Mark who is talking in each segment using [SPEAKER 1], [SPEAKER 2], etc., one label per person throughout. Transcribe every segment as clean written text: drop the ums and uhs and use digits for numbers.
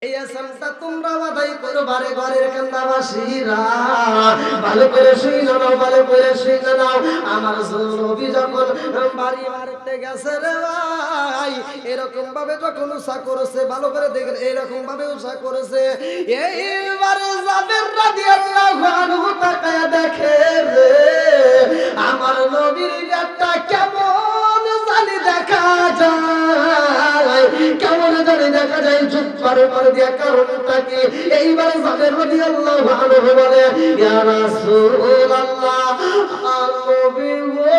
[SPEAKER 1] এই আসামটা তোমরা বাধাই করো বারে ঘরের কান্দাবাসীরা, ভালো করে শুনে নাও, ভালো করে শুনে নাও। আমার নবী যখন বাড়ি মারতে গেছে রে ভাই, এরকম ভাবে যখন উষা করেছে, ভালো করে দেখেন, এরকম ভাবে উষা করেছে। এইবারে জাবের রাদিয়াল্লাহু আনহু তাকায়া দেখে রে, আমার নবীর একটা কেমন জানি দেখা যায়, কেমন জানি দেখা যায়, জুব্বার উপরে দিয়া। কারণটা কি? এইবারে জাবের রাদিয়াল্লাহু আনহু বলে, ইয়া রাসূলুল্লাহ, নবী গো,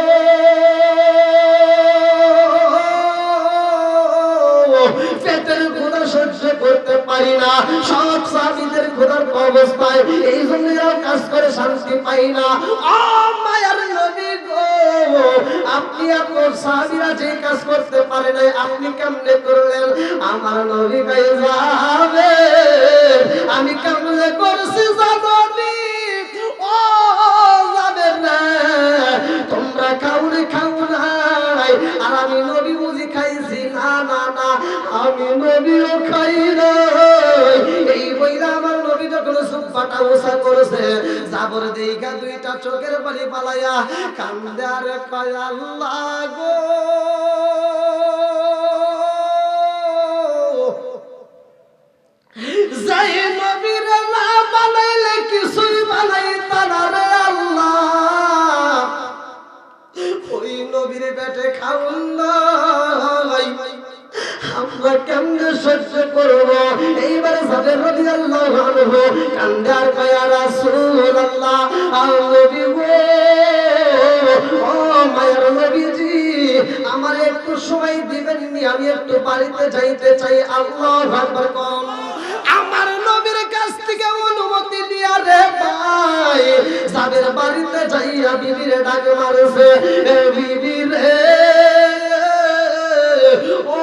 [SPEAKER 1] পেটের ক্ষুধা সহ্য করতে পারি না, সব সাহাবীদের ক্ষুধার অবস্থায় এই জন্য কাজ করে শান্তি পাই না। ও মায়ার নবী গো, আপনি আপনার সাহাবীরা যে কাজ করতে পারে নাই, আপনি কেমনে করলেন? আমার নবী কই, যাবে আমি কেমনে করছি জানি? ও যাবে না, তোমরা খাওনে খাও নাই, আর আমি নবী বুঝি খাইছি? না না না, আমি নবীও খাই নাই। এই বইরা আমার নবী যখন সুব্বাটা ওসা করেছে, জাবর দেইগা দুইটা চোখের পানি পালাইয়া কান্দে আর কয়, আল্লাহ গো, যাই নবীর না বানাইলে কিছুই বানাইতা না রে আল্লাহ, ওই নবীর পেটে খাউন নাই, আমরা কেমনে সহ্য করব? এইবারে জাবের রাদিয়াল্লাহু আনহু কান্দে আর কয়, ইয়া রাসূলুল্লাহ, নবী গো, ও মায়ের নবীজি, আমার একটু সময় দিবেন নি, আমি একটু বাড়িতে যাইতে চাই। আল্লাহু আকবার কম। আমার নবীর কাছ থেকে অনুমতি নিয়া রে ভাই, জাবের বাড়িতে যাইয়া বিবিরে ডাক মারছে, বিবি রে, ও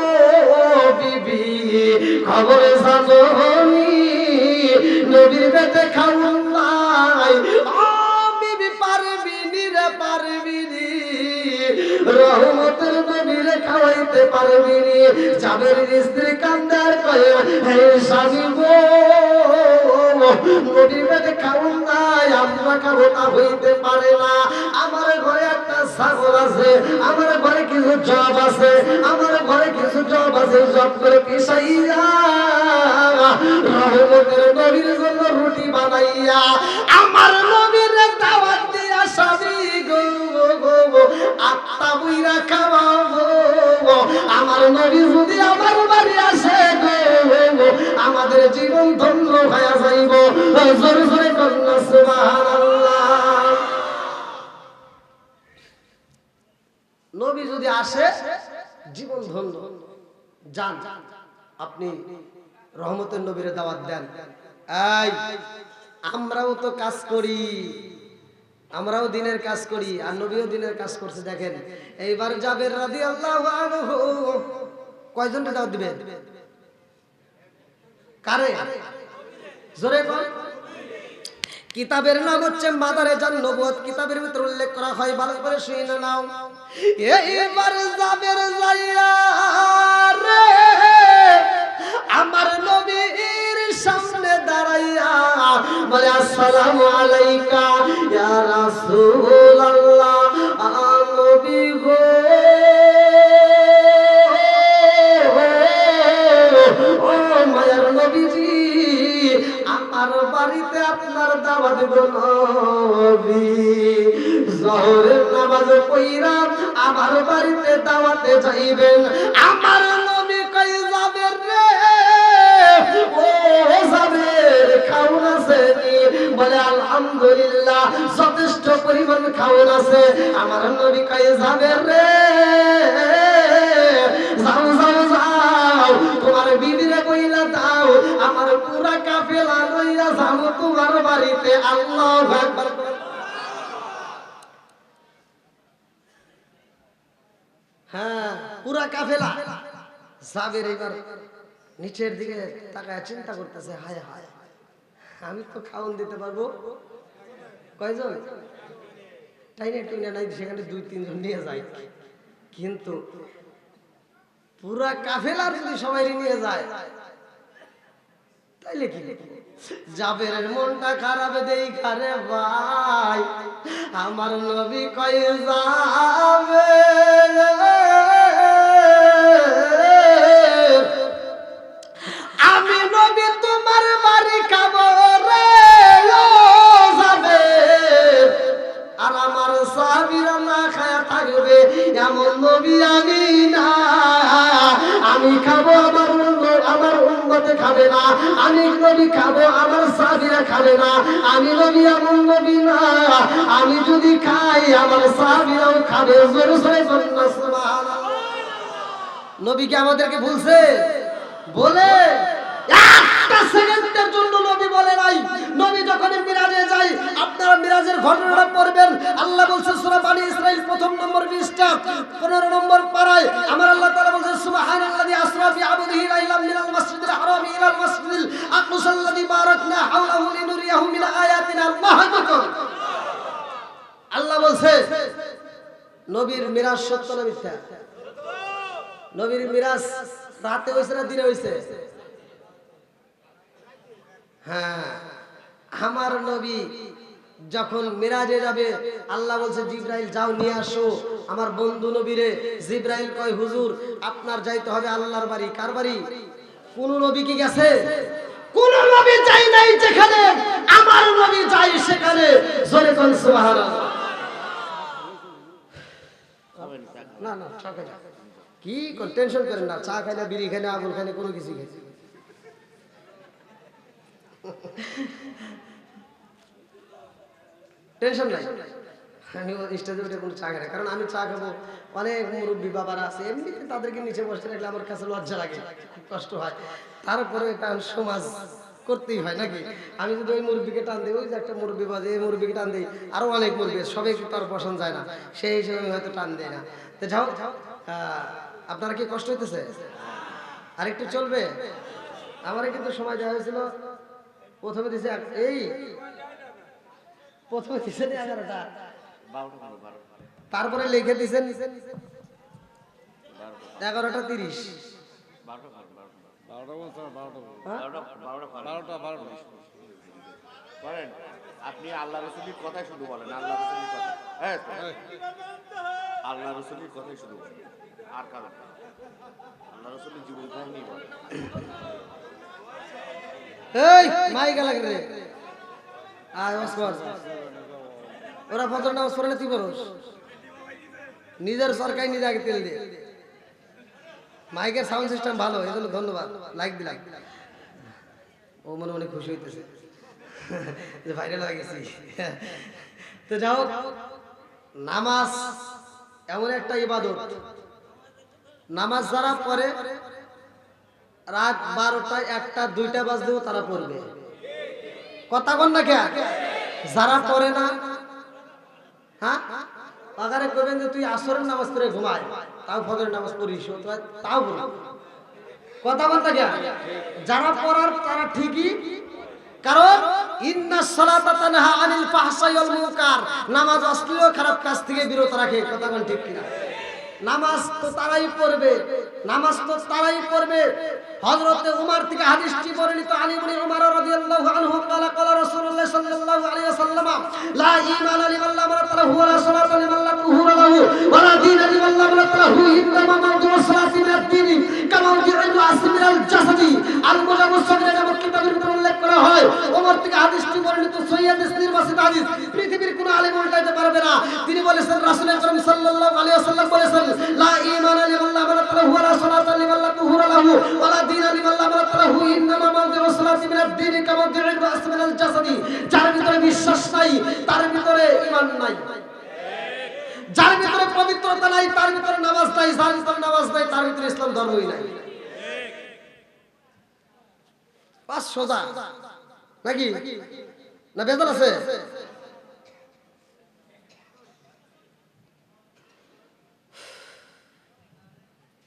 [SPEAKER 1] বিবি, খবর জানোনি নবীর পেটে খাওন নাই? ও বিবি, পারবি নি রে, পারবি নি, রহমতের নবীরে খাওয়াইতে পারবি নি? জাবের স্ত্রী কান্দার কয়ে, হে স্বামী গো, নবীর পেটে খাওন নাই, আমরা খাবো তা হইতে পারে না। আমার ঘরে একটা ছাগল আছে, আমার ঘরে কিছু জব আছে, আমার ঘরে কিছু জব আছে, জব করে পিছাইয়া রহমতের নবীর জন্য রুটি বানাইয়া আমার নবীর দাওয়াত দিয়া স্বামী গো, আত্মা বইরা খাওয়াবো। আমার নবী যদি আমার বাড়ি আসে গো, আমাদের জীবন ধন্য হয়ে যাইব। জোরে জোরে কন্যা সুবহানাল্লাহ। নবী যদি আসে, জীবন ধন্য। যান, আপনি রহমতের নবীর দাওয়াত দেন। এই আমরাও তো কাজ করি, আমরাও দিনের কাজ করি, আর নবীও দিনের কাজ করছে। দেখেন এইবার জাবের রাদিয়াল্লাহু আনহু কয়জনকে দাওয়াত দিবেন? কারে? জোরে বল। কিতাবের নাম হচ্ছে মাদারে জান নবুয়ত, কিতাবের ভিতর উল্লেখ করা হয়, ভালো করে শুনে নাও। এইবার জাবের যাইয়া রে আমার নবীর সামনে দাঁড়াইয়া বলে, আসসালামু আলাইকা ইয়া রাসূলুল্লাহ, নবী গো, ও মায়ার নবীজি, আমার বাড়িতে আপনার দাওয়াত দেব নবী, জোহরের নামাজ পড়িরা আমার বাড়িতে দাওয়াতে যাইবেন। আমার নবী কই, যাবের রে, ও যাবের, খাওন আছে নি? বলে, আলহামদুলিল্লাহ, যথেষ্ট পরিমাণ খাওন আছে। আমার নবী কই, যাবের রে, যাও যাও যাও, তোমার বিবিরে কইলা দাও, আমার পুরা কাফেলা লইয়া যাও তোমার বাড়িতে। আল্লাহু আকবার। হ্যাঁ, পুরা কাফেলা জাবের এইবার নিচের দিকে তাকায় চিন্তা করতেছে, হায় হায়, আমি তো খাওন দিতে পারবো কয়জন? টাইনে টুইনে নাই, সেখানে 2-3 জন নিয়ে যায়, কিন্তু পুরা কাফেলার যদি সবাই নিয়ে যায় তাইলে কি জাবেরের মনটা খারাপ দেখা রে ভাই, আমার নবী কই যাবে আমি নবী তোমার বাড়ি খাবো রে যাবে, আর আমার সাহাবীরা না খায়া থাকবে এমন নবী আমি না। আমি খাবো আমার উম্মতে খাবে না, আমি নবী খাবো আমার সাহাবীরা খাবে না। আমি নবী এমন নবী না, আমি যদি খাই আমার সাহাবীরাও খাবে। জোরে জোরে বলুন না সুবহানাল্লাহ। নবী কি আমাদেরকে ভুলছে? বলে একটা সেকেন্ডের জন্য নবী বলে নাই। নবী যখন মিরাজে যায়, আপনারা মিরাজের ঘটনাটা পড়বেন। আল্লাহ বলছে সূরা বনী ইসরাইল প্রথম নম্বর পৃষ্ঠা 15 নম্বর পারায় আমার আল্লাহ তাআলা বলছে সুবহানাল্লাযী আসরা বিআবদিহি লাইলাম মিনাল মাসজিদিল হারামি ইলাল মাসজিদিল আকসাল্লাযী বারাকনা হাওলাহু লিনুরিয়াহু মিন আয়াতিনা। আল্লাহু আকবার। আল্লাহ বলছে নবীর মিরাজ সত্য না মিথ্যা? নবীর মিরাজ রাতে হইছে না দিনে হইছে? হ্যাঁ, আমার নবী যখন মিরাজে যাবে আল্লাহ বলছে জিবরাইল যাও নিয়ে আসো আমার বন্ধু নবীরে। জিবরাইল কয় হুজুর আপনার যাইতে হবে আল্লাহর বাড়ি। কার বাড়ি? কোন নবী কি গেছে? কোন নবী যাই নাই যেখানে, আমার নবী যাই সেখানে। জোরে কোন সুবহানাল্লাহ। না না চা খাই কি কোন টেনশন করেন না, চা খাই না, বিড়ি খাই না, আগুন খাই না, কোনো কিছু খাই। টেনশন নাই, আমি স্টেজে উঠে কোনো চা খাই না, কারণ আমি চা খাবো। অনেক মুরব্বী বাবারা আছে, এমনিতে তাদেরকে নিচে বসে রাখলে আমার কাছে লজ্জা লাগে, খুব কষ্ট হয়। তারপরে কারণ সমাজ করতেই হয় নাকি। আমি যদি ওই মুরব্বীকে টান দিই, ওই যে একটা মুরব্বী বাজে, এই মুরব্বীকে টান দিই, আরো অনেক মুরব্বী, সবাই তার বসান যায় না, সেই হিসেবে আমি হয়তো টান দিই না। তো যাও, আপনারা কি কষ্ট হইতেছে? আরেকটু চলবে? আমারে কিন্তু সময় দেওয়া হয়েছিল, প্রথমে দিছে এই প্রথমে দিছেন 11টা, তারপরে লিখে দিছেন 11:30।
[SPEAKER 2] আপনি আল্লাহ রসুলের কথাই শুধু বলেন, আল্লাহ রসুলের কথা, হ্যাঁ আল্লাহ রসুলের কথাই শুধু বলেন, আর কারণ আল্লাহ রসুলের জীবন কাহিনী বলেন।
[SPEAKER 1] এই মাইকা লাগে রে, আয় ওসমান, ওরা ফজর নামাজ পড়ে না, তুই পড়স? নিজের সরকারি নিজে আগে তেল দিয়ে। মাইকের সাউন্ড সিস্টেম ভালো, এই জন্য ধন্যবাদ, লাইক দিলাম। ও মনে মনে খুশি হইতেছে যে ভাইরাল হয়ে গেছি। তো যাও, নামাজ এমন একটা ইবাদত, নামাজ যারা পড়ে রাত 12টা 1টা 2টা বাজলেও তারা পড়বে। কথা বল না কে? যারা পড়ে না, হ্যাঁ আগারে কইবেন যে তুই আসরের নামাজ পড়ে ঘুমায়, তাও ফজরের নামাজ পড়িস, তাও বল। কথা বল না কে? যারা পড়ার তারা ঠিকই, কারণ ইন্নাস সালাতা তানহা আনিল ফাহশাই ওয়াল মুনকার, নামাজ অশ্লীল ও খারাপ কাজ থেকে বিরত রাখে। কথা বল ঠিক কিনা? নামাজ তো তারাই পড়বে, নামাজ তো তারাই পড়বে। হযরতে উমর থেকে হাদিসটি বর্ণিত, আলী ইবনে উমর রাদিয়াল্লাহু আনহু ক্বালা ক্বালা রাসূলুল্লাহ সাল্লাল্লাহু আলাইহি ওয়াসাল্লাম লা ঈমানা লিমান লা মারাতা লাহু ওয়া লা সালাতা লিমান লা তুহুরা লাহু ওয়া লা দীনা লিমান লা মারাতা লাহু ইন্নামা মাওদু'us সালাতি মিনাদ দীনি কামা উযি'আল আসমিনাল জাসাদি। আল মুজাওয়াসির নামক কিতাবের ভিতরে উল্লেখ করা হয়, ওমর থেকে হাদিসটি বর্ণিত, সহিহ হাদিস, নির্বাচিত হাদিস, পৃথিবীর কোনো আলেম উল্টাইতে পারবে না। তিনি বলেছেন, রাসূল আকরাম সাল্লাল্লাহু আলাইহি ওয়াসাল্লাম বলেছেন, লা ঈমানা লিমান লা মারাতা লাহু ওয়া লা সালাতা লিমান লা তুহুরা লাহু ওয়া লা দীনা লিমান লা মারাতা লাহু ইন্নামা মাওদু'us সালাতি মিনাদ দীনি কামা উযি'আল আসমিনাল জাসাদি। যার ভিতরে বিশ্বাস নাই তার ভিতরে ঈমান নাই, যার ভিতরে পবিত্রতা নাই তার ভিতরে নামাজ নাই, যার ভিতরে নামাজ নাই তার ভিতরে ইসলাম ধর্মই নাই। পাঁচ সোজা নাকি না বেজাল আছে?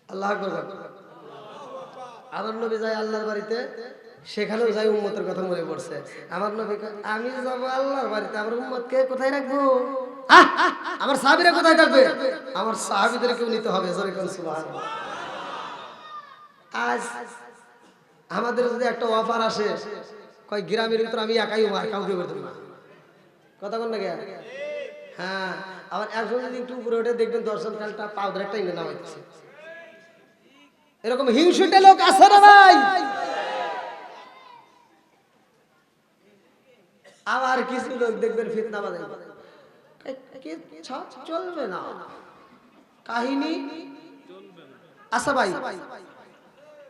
[SPEAKER 1] আল্লাহ আকবার। আমার নবী যায় আল্লাহর বাড়িতে, সেখানেও যাই উম্মতের কথা মনে পড়ছে। আমার নবী আমি যাবো আল্লাহর বাড়িতে, আমার উম্মতকে কোথায় রাখবো? আমার সাহাবীরা কোথায় থাকবে? আমার সাহাবীদেরকেও নিতে হবে। জোরে কোন সুবহানাল্লাহ। আজ আমাদের যদি একটা অফার আসে কয় গ্রামের ভিতরে আমি একাই আর কাউকে করতে না, কথা বল না গে? হ্যাঁ, আবার একজন যদি একটু উপরে উঠে দেখবেন দর্শন কালটা পাও ধরে একটা ইংরেজ নামাইতেছে। এরকম হিংসুটে লোক আছে না ভাই? আবার কিছু লোক দেখবেন ফিতনা বানাই, চলবে না কাহিনী। আচ্ছা ভাই,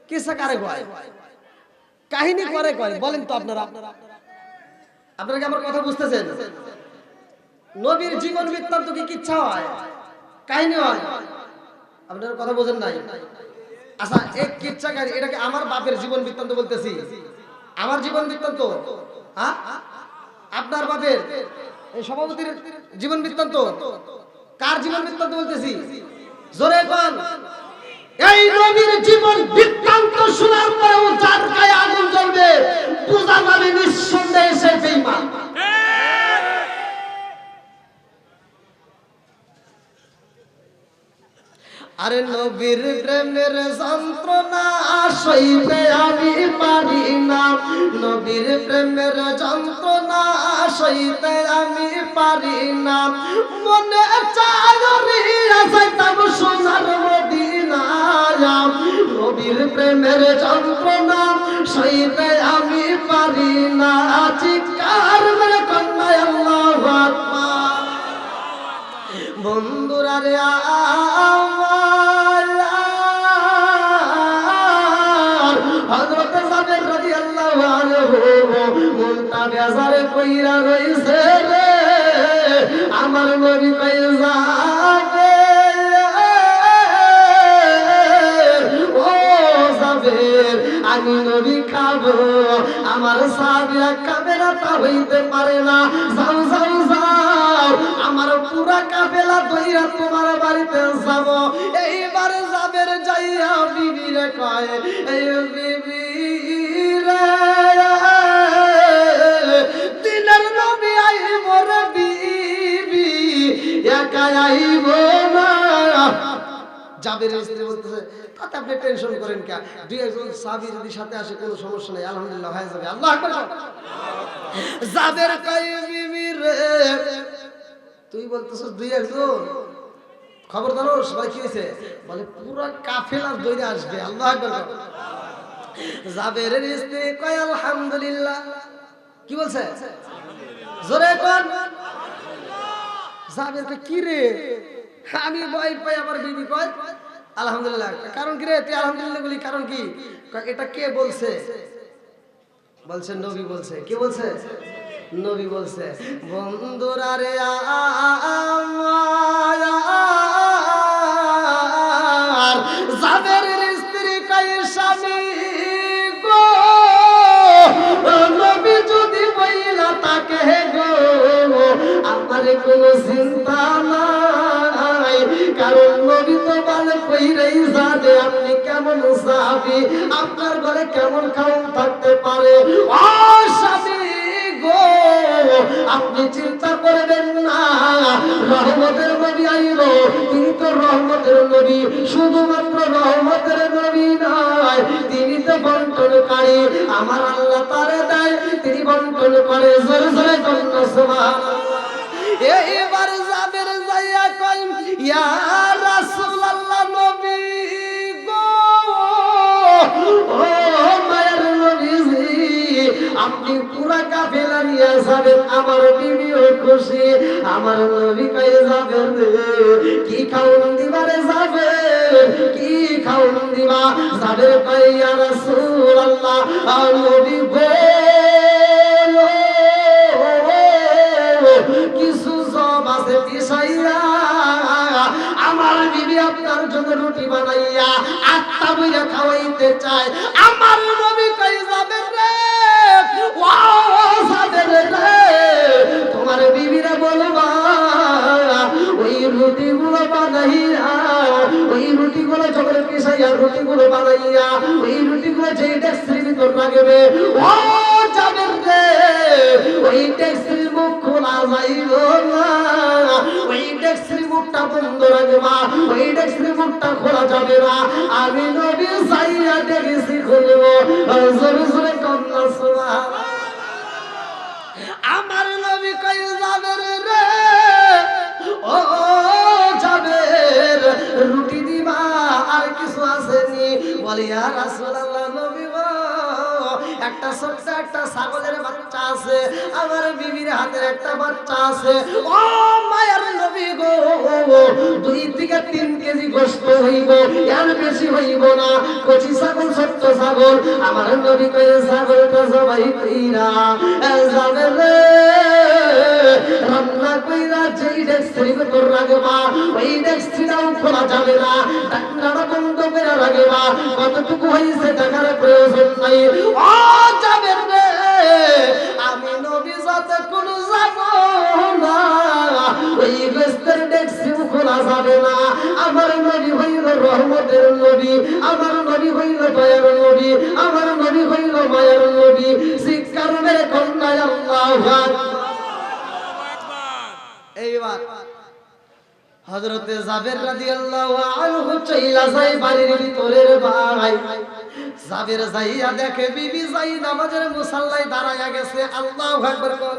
[SPEAKER 1] কিসা কারে কয়, কাহিনী করে কয় বলেন তো আপনারা? আপনারা কি আমার কথা বুঝতেছেন? নবীর জীবন বৃত্তান্ত কি কিচ্ছা হয়, কাহিনী হয়? আপনারা কথা বোঝেন নাই? আচ্ছা, এক কিচ্ছা কাহিনী, এটাকে আমার বাপের জীবন বৃত্তান্ত বলতেছি, আমার জীবন বৃত্তান্ত? হ্যাঁ, আপনার বাপের এই সভাপতির জীবন বৃত্তান্ত? কার জীবন বৃত্তান্ত বলতেছি? জোরে কোন? এই নবীর জীবন বৃত্তান্ত শোনার পরেও যার গায়ে আগুন জ্বলবে, পূজা মানে নিঃসন্দেহে সে বেঈমান। আরে নবীর প্রেমের যন্ত্রণা সইতে আমি পারি না, নবীর প্রেমের যন্ত্রণা সইতে আমি পারি না, মনে চায় যাইতাম সোনার মদিনায়, নবীর প্রেমের যন্ত্রণা সইতে আমি পারি না, চিৎকার মেরে কন্যা আল্লাহু আকবার। বন্ধুরা রে আমার, হযরত জাবের রাদিয়াল্লাহু আনহু মনটা বেজারে কইরা রইছে রে, আমার নবী কই যাবে, ও জাবের আমি নবী খাবো, আমার সাহাবীরা খাবে না তা হইতে পারে না, যাও যাও যাও, আমার পুরা কাফেলা দইরা তোমার বাড়িতে যাব। এইবার জাবের যাইয়া বিবিরে কয়, এই বিবি রে, দিনের নবী আইব রে বিবি, একা আইব না। জাবের স্ত্রী বলতেছে, তাতে আপনি টেনশন করেন কে, দুই একজন সাহাবী যদি সাথে আসে কোনো সমস্যা নেই, আলহামদুলিল্লাহ হয়ে যাবে। আল্লাহু আকবার। জাবের কয়, বিবি রে তুই বলতেছিস দুই একজন, খবর জানো সবাই কি হয়েছে? বলে পুরো কাফেলা দৌড়ে আসবে। আল্লাহু আকবার। জাবেরের স্ত্রী কয় আলহামদুলিল্লাহ। কি বলছে? জোরে কোন? জাবের কয় কি রে, আমি ভয় পাই, আমার বিবি কয় আলহামদুলিল্লাহ। কারণ কি রে তুই আলহামদুলিল্লাহ বলি, কারণ কি? এটা কে বলছে? বলছে নবী বলছে। কি বলছে? নবী বলছে। বন্ধুরা রে আমার, জাবেরের স্ত্রী কয় স্বামী গো, নবী যদি বইলা তাকে গো, আমার কোনো চিন্তা নাই, কারণ নবী তো ভালো কইরাই জানে আপনি কেমন সাহাবী, আপনার ঘরে কেমন খাওন থাকতে পারে। ও স্বামী গো, আপনি চিন্তা করবেন না, রহমতের নবী আইব, তিনি তো রহমতের নবী, শুধুমাত্র রহমতের নবী নয়, তিনি তো বন্টনকারী, আমার আল্লাহ তারে দেয়, তিনি বন্টন করে। জোরে জোরে কন্যা সুবহানাল্লাহ। এবার জাবের যাইয়া কই, ইয়া রাসূলুল্লাহ, নবী গো, ও মায়ের নবীজি, আপনি পুরা কাফেলা নিয়ে যাবেন, আমার বিবিও খুশি। আমার নবী কই যাবেন রে, কি খাওন দিবারে যাবে, কি খাওন দিবা? যাবের কই ইয়া রাসূলুল্লাহ, নবী গো, কিছু জব আছে পিছাইয়া, আমার বিবি আপনার জন্য রুটি বানাইয়া আত্মা বইয়া খাওয়াইতে চায়। আমার নবী কই যাবেন রে, ও যাবেন রে, তোমার বিবিরা বলবা ওই রুটিগুলো বানাইয়া, ওই রুটিগুলো যখন পিছাইয়া রুটিগুলো বানাইয়া, ওই রুটিগুলো যে ডেক্সির ভিতর রাখবে, ও যাবেন রে, ওই ডেক্সির মুখ খোলা যাইব না, ওই ডেক্সির মুখটা বন্ধ রাখবা, ওই ডেক্সির মুখটা খোলা যাবে না। আমি নবী যাইয়া ডেক্সি খুলব দেব জোরে জোরে কন্যা সুবহানাল্লাহ আমার নবী কই জাবের রে ও জাবের রুটি দিবা আর কিছু আসেনি বলে ইয়া রাসূলুল্লাহ নবী গো একটা ছোট্ট একটা ছাগলের বাচ্চা আছে আমার বিবির হাতের একটা বাচ্চা আছে ও মায়ের নবী গো 2 থেকে 3 কেজি গোশত হইব এর বেশি হইব না কচি ছাগল ছোট্ট ছাগল আমার নবী কয়ে ছাগলটা জবাই কইরা যাবে রে রান্না কইরা যেই ডেক্সির ভিতর রাখবা ওই ডেক্সিটাও খোলা যাবে না ঢাকনাটা বন্ধ করে রাখবা কতটুকু হইছে টাকার প্রয়োজন নাই ও যাবে রে আমি নবী যাতে কোন যাব না ওই গোস্তের ডেক্সিও খোলা যাবে না আমার নবী হইল রহমতের নবী আমার নবী হইল দয়ার নবী আমার নবী হইল মায়ের নবী শিক্ষার মেরে কন্যা আল্লাহু আকবার এইবার হযরতে জাবের রাদিয়াল্লাহু আনহু চইলা যায় বাড়ির ভিতরের ভাই জাবের যাইয়া দেখে বিবি যাই নামাজের মুসাল্লায় দাঁড়ায়া গেছে আল্লাহু আকবার কর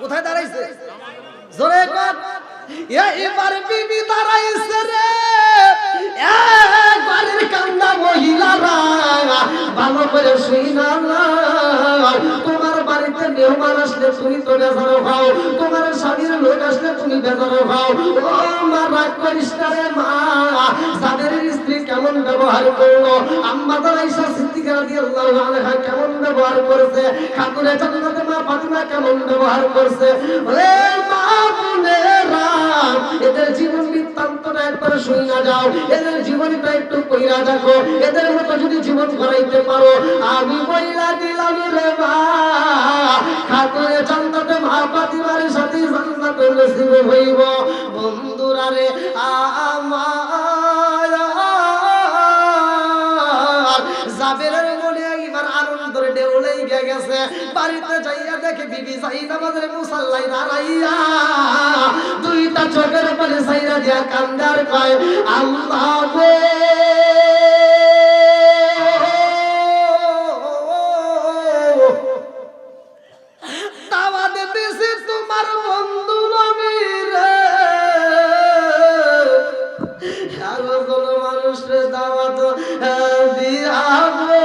[SPEAKER 1] কোথায় দাঁড়াইছে জোরে কর এবার বিবি দাঁড়াইছে রে বাড়ির কান্দা মহিলারা ভালো করে শুইনা তোমার বাড়িতে মেহমান আসলে তুমি তো বেজারো খাও তোমার স্বামীর লোক আসলে তুমি বেজারো খাও ও মা রাগ করিস না রে মা যাদের স্ত্রী কেমন ব্যবহার করলো আম্মা আয়েশা সিদ্দিকা রাদিয়াল্লাহু আনহা কেমন ব্যবহার করেছে খাতুনে জান্নাতে মা ফাতিমা কেমন ব্যবহার করছে ওরে মা বোনেরা এদের জীবন বৃত্তান্তটা একবার শুইনা যাও এদের জীবনটা একটু কইরা দেখো এদের মতো যদি জীবন করাইতে পারো আমি বইলা দিলাম রে মা খাতুনে জান্নাতে মা ফাতিমার সাথে জান্নাতের নসিব হইব বন্ধুরা রে আমার জাবেরের মনে এবার আনন্দের ঢেউ লেগে গেছে বাড়িতে যাইয়া দেখে বিবি যাই নামাজের মুসাল্লায় দাঁড়াইয়া দুইটা চোখের পানি ছাইরা দিয়া কান্দার কয় আল্লাহ গো দাওয়াত দিছি তোমার বন্ধু নবী রে আর কোন মানুষের দাওয়াত দিয়াবো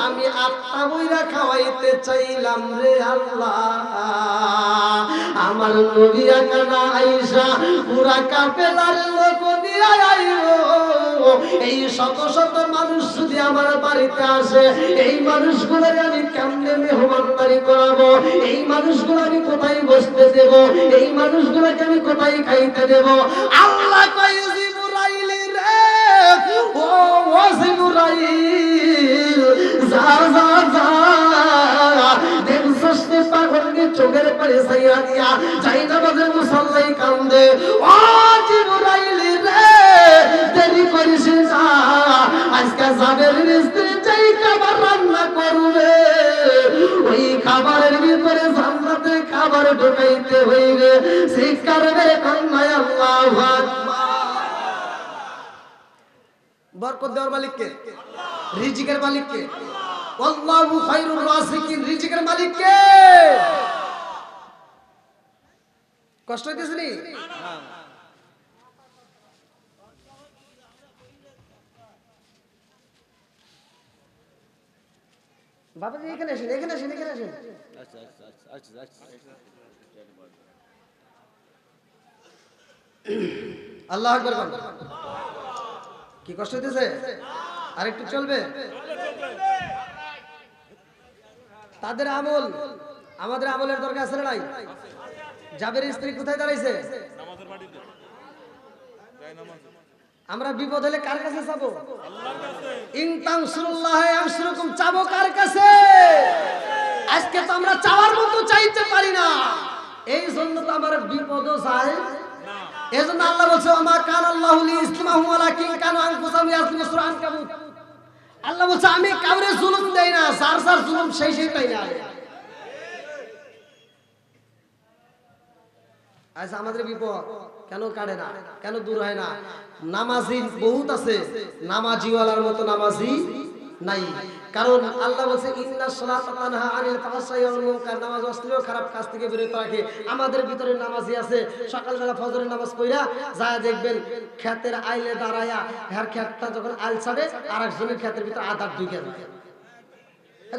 [SPEAKER 1] আমি আত্মা বইরা খাওয়াইতে চাইলাম রে আল্লাহ আমার নবী আকানা আয়েশা পুরা কাফেলার লোক নিয়ে আইবো এই শত শত মানুষ যদি আমার বাড়িতে আসে এই মানুষগুলোর আমি কেমনে মেহমানদারি করাবো এই মানুষগুলো আমি কোথায় বসতে দেব এই মানুষগুলোকে আমি কোথায় খাইতে দেব আল্লাহ কয় জিবরাইল রে ও জিবরাইল যা যা যা দেখছস নে পাগলকে চোখের পানি ছাইয়া দিয়া যাই নামাজের মুসাল্লাই কান্দে ও জিবরাইল রে দেরি করিস না আজকে জাবের স্ত্রী যেই খাবার রান্না করবে ওই খাবারের ভিতরে জান্নাতে খাবার ঢুকাইতে হইবে শিক্ষার মেরে কন্যা আল্লাহু আকবার বরকত দেওয়ার মালিক কে রিজিকের মালিক কে আল্লাহু খায়রুর রাযিকিন রিজিকের মালিক কে কষ্ট হইতেছে নি বাবাজি এখানে আসেন এখানে আসেন এখানে আসেন আল্লাহু আকবার কি কষ্ট হইতেছে আর একটু চলবে তাদের আমল আমাদের আমলের দরকার আছে না নাই জাবের স্ত্রী কোথায় দাঁড়াইছে নামাজের বাড়িতে আমরা বিপদ হলে কার কাছে যাবো আল্লাহর কাছে ইন তানসুরুল্লাহ ইয়ানসুরকুম চাবো কার কাছে আজকে তো আমরা চাওয়ার মতো চাইতে পারি না এই জন্য তো আমার বিপদও চাই না এজন্য আল্লাহ বলছে ওমা কান আল্লাহু লিইসলামাহু ওয়ালাকিন কানু আনফুসাহুম ইয়াজলিমুন সূরা আনকাবুত আল্লাহ বলছে আমি কাউরে জুলুম দেই না সার সার জুলুম সেই সেই পাই না আচ্ছা আমাদের বিপদ কেন কাটে না, কেন দূর হয় না? নামাজি বহুত আছে, নামাজিওয়ালার মতো নামাজি নাই। কারণ আল্লাহ বলছে ইন্নাস সালাতা তানহা আনিল ফাহশাই ওয়াল মুনকার, নামাজ অশ্লীল খারাপ কাজ থেকে বিরত রাখে। আমাদের ভিতরে নামাজি আছে, সকালবেলা ফজরের নামাজ পড়া যায় দেখবেন ক্ষেতের আইলে দাঁড়ায়া, হ্যার ক্ষেতটা যখন আইল ছাড়ে আরেকজনের ক্ষেতের ভিতরে আদার ঢুকে যায়।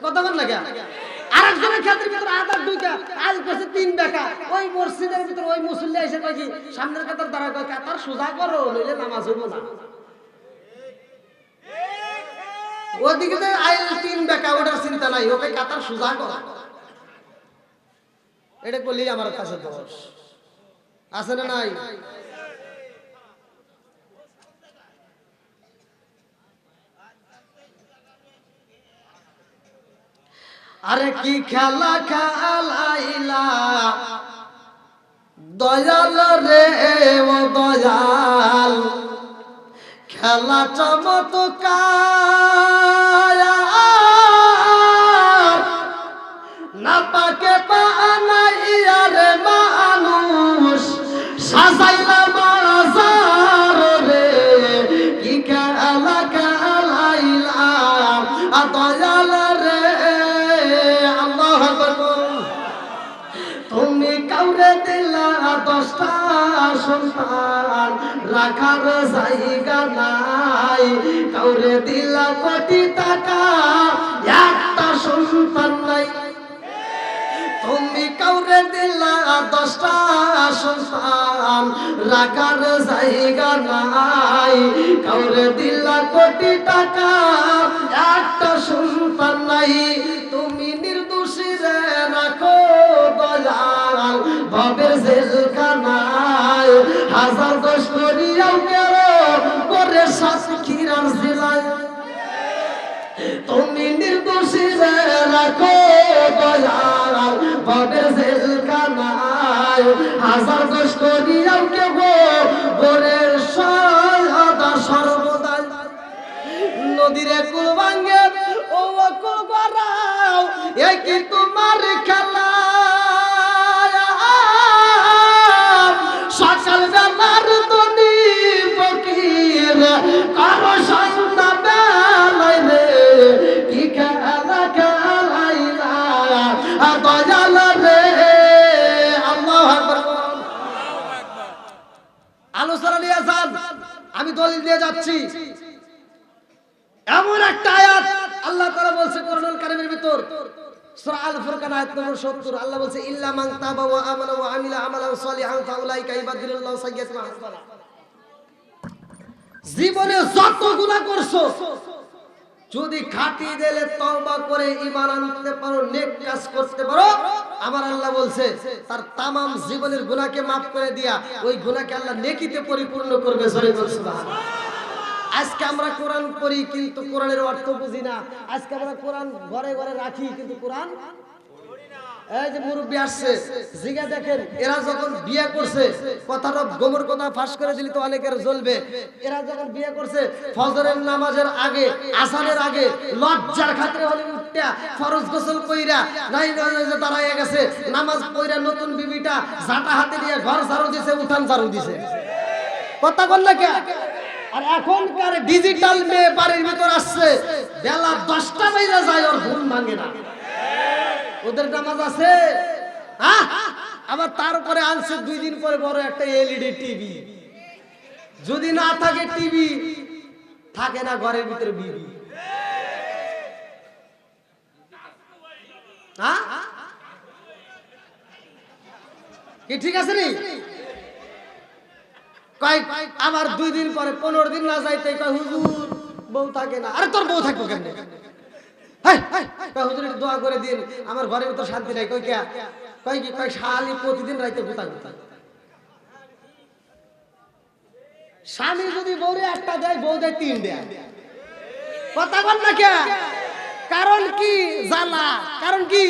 [SPEAKER 1] কথা বল না, আরেকজনের ক্ষেতের ভিতরে আদার ঢুকে আইল করছে 3 বেকা। ওই মসজিদের ভিতরে ওই মুসল্লি এসে কয় কি সামনের কাতার দাঁড়া, কয় কাতার সোজা করো নইলে নামাজ হইব না। ওদিকে আইল 3 বেকা, ওটার চিন্তা নাই, ওকে কাতার সোজা করা। এটা বললেই আমার কাছে দোষ আছে না নাই? আরে কি খেলা খেলাইলা দয়াল রে ও দয়াল, খেলা চমৎকার না পাকে বানাইয়া রে মানুষ সাজাইলা মাজার রে। কি খেলা খেলাইলা দয়াল রে, আল্লাহু আকবার। তুমি কাউরে দিলা 10টা সন্তান, রাখার জায়গা নাই। কাউরে দিলা কোটি টাকা, একটা সন্তান নাই। তুমি কাউরে দিলা 10টা সন্তান, রাখার জায়গা নাই। কাউরে দিলা কোটি টাকা, একটা সন্তান নাই। তুমি নির্দোষী রে রাখো দয়াল ভবের জেলখানায়, হাজার দোষ করিয়াও কেউ করে সাক্ষীরার জেলায়। তুমি নির্দোষী রে রাখো দয়াল ভবের জেলখানায়, হাজার দোষ করিয়াও কেউ করে সদা সর্বদাই। নদীরে কুল ভাঙ্গে ও কুল গড়াও, এ কি তোমার খেলা? সকাল বেলার ধনী ফকির কারো সন্ধ্যা বেলায় রে। কি খেলা খেলাইলা দয়াল রে, আল্লাহু আকবার। আলোচনা নিয়ে যান, আমি দলিল দিয়ে যাচ্ছি। এমন একটা আয়াত আল্লাহ তাআলা বলছে কোরআনুল কারীমের ভিতর, সূরা আল ফুরকান আয়াত নম্বর 70, আল্লাহ বলছে ইল্লা মান তাবা ওয়া আমানা ওয়া আমিলা আমালান সালিহান ফাউলাইকা ইউবাদদিলুল্লাহু সাইয়্যাতিহিম হাসানাত। জীবনে যত গুনাহ করছো যদি খাঁটি দিলে তওবা করে ঈমান আনতে পারো, নেক কাজ করতে পারো, আমার আল্লাহ বলছে তার তামাম জীবনের গুনাহকে maaf করে দিয়া ওই গুনাহকে আল্লাহ নেকিতে পরিপূর্ণ করবে। সুবহানাল্লাহ। আজকে আমরা কোরআন পড়ি কিন্তু কোরআনের অর্থ বুঝি না। আজকে আমরা কোরআন ঘরে ঘরে রাখি কিন্তু কোরআন এই যে মুরব্বি আসছে জিগা দেখেন, এরা যখন বিয়ে করছে, কথাটা গোমর কথা ফাঁস করে দিলি তো অনেকের জ্বলবে। এরা যখন বিয়ে করছে ফজরের নামাজের আগে, আসরের আগে লজ্জার খাতিরে হলে উঠটা ফরজ গোসল কইরা নাই যে দাঁড়াইয়া গেছে, নামাজ পড়া নতুন বিবিটা ঝাঁটা হাতে দিয়ে ঘর ঝাড়ু দিছে, উঠান ঝাড়ু দিছে। কথা বল না কে? আর এখনকার ডিজিটাল মেয়ে বাড়ির ভিতর আসছে, বেলা 10টা বাজে যায়, ওর ঘুম ভাঙে না। ওদের নামাজ আছে? আবার তারপরে আনছে 2 দিন পরে বড় একটা এলইডি টিভি। যদি না থাকে টিভি, থাকে না ঘরের ভিতরে বিবি। কি ঠিক আছে নি? আবার 2 দিন পরে 15 দিন না যাইতে কয় হুজুর বউ থাকে না। আরে তোর বউ থাকবো কেন? হুজুর একটু দোয়া করে দিন, আমার ঘরের ভিতর শান্তি নাই। কই কে? কই কি? কই শালি প্রতিদিন রাইতে গুতা গুতা। স্বামী যদি বউরে 1টা দেয়, বউ দেয় 3 দেয়। কথা বল না কে? কারণ কি? জ্বালা। কারণ কি?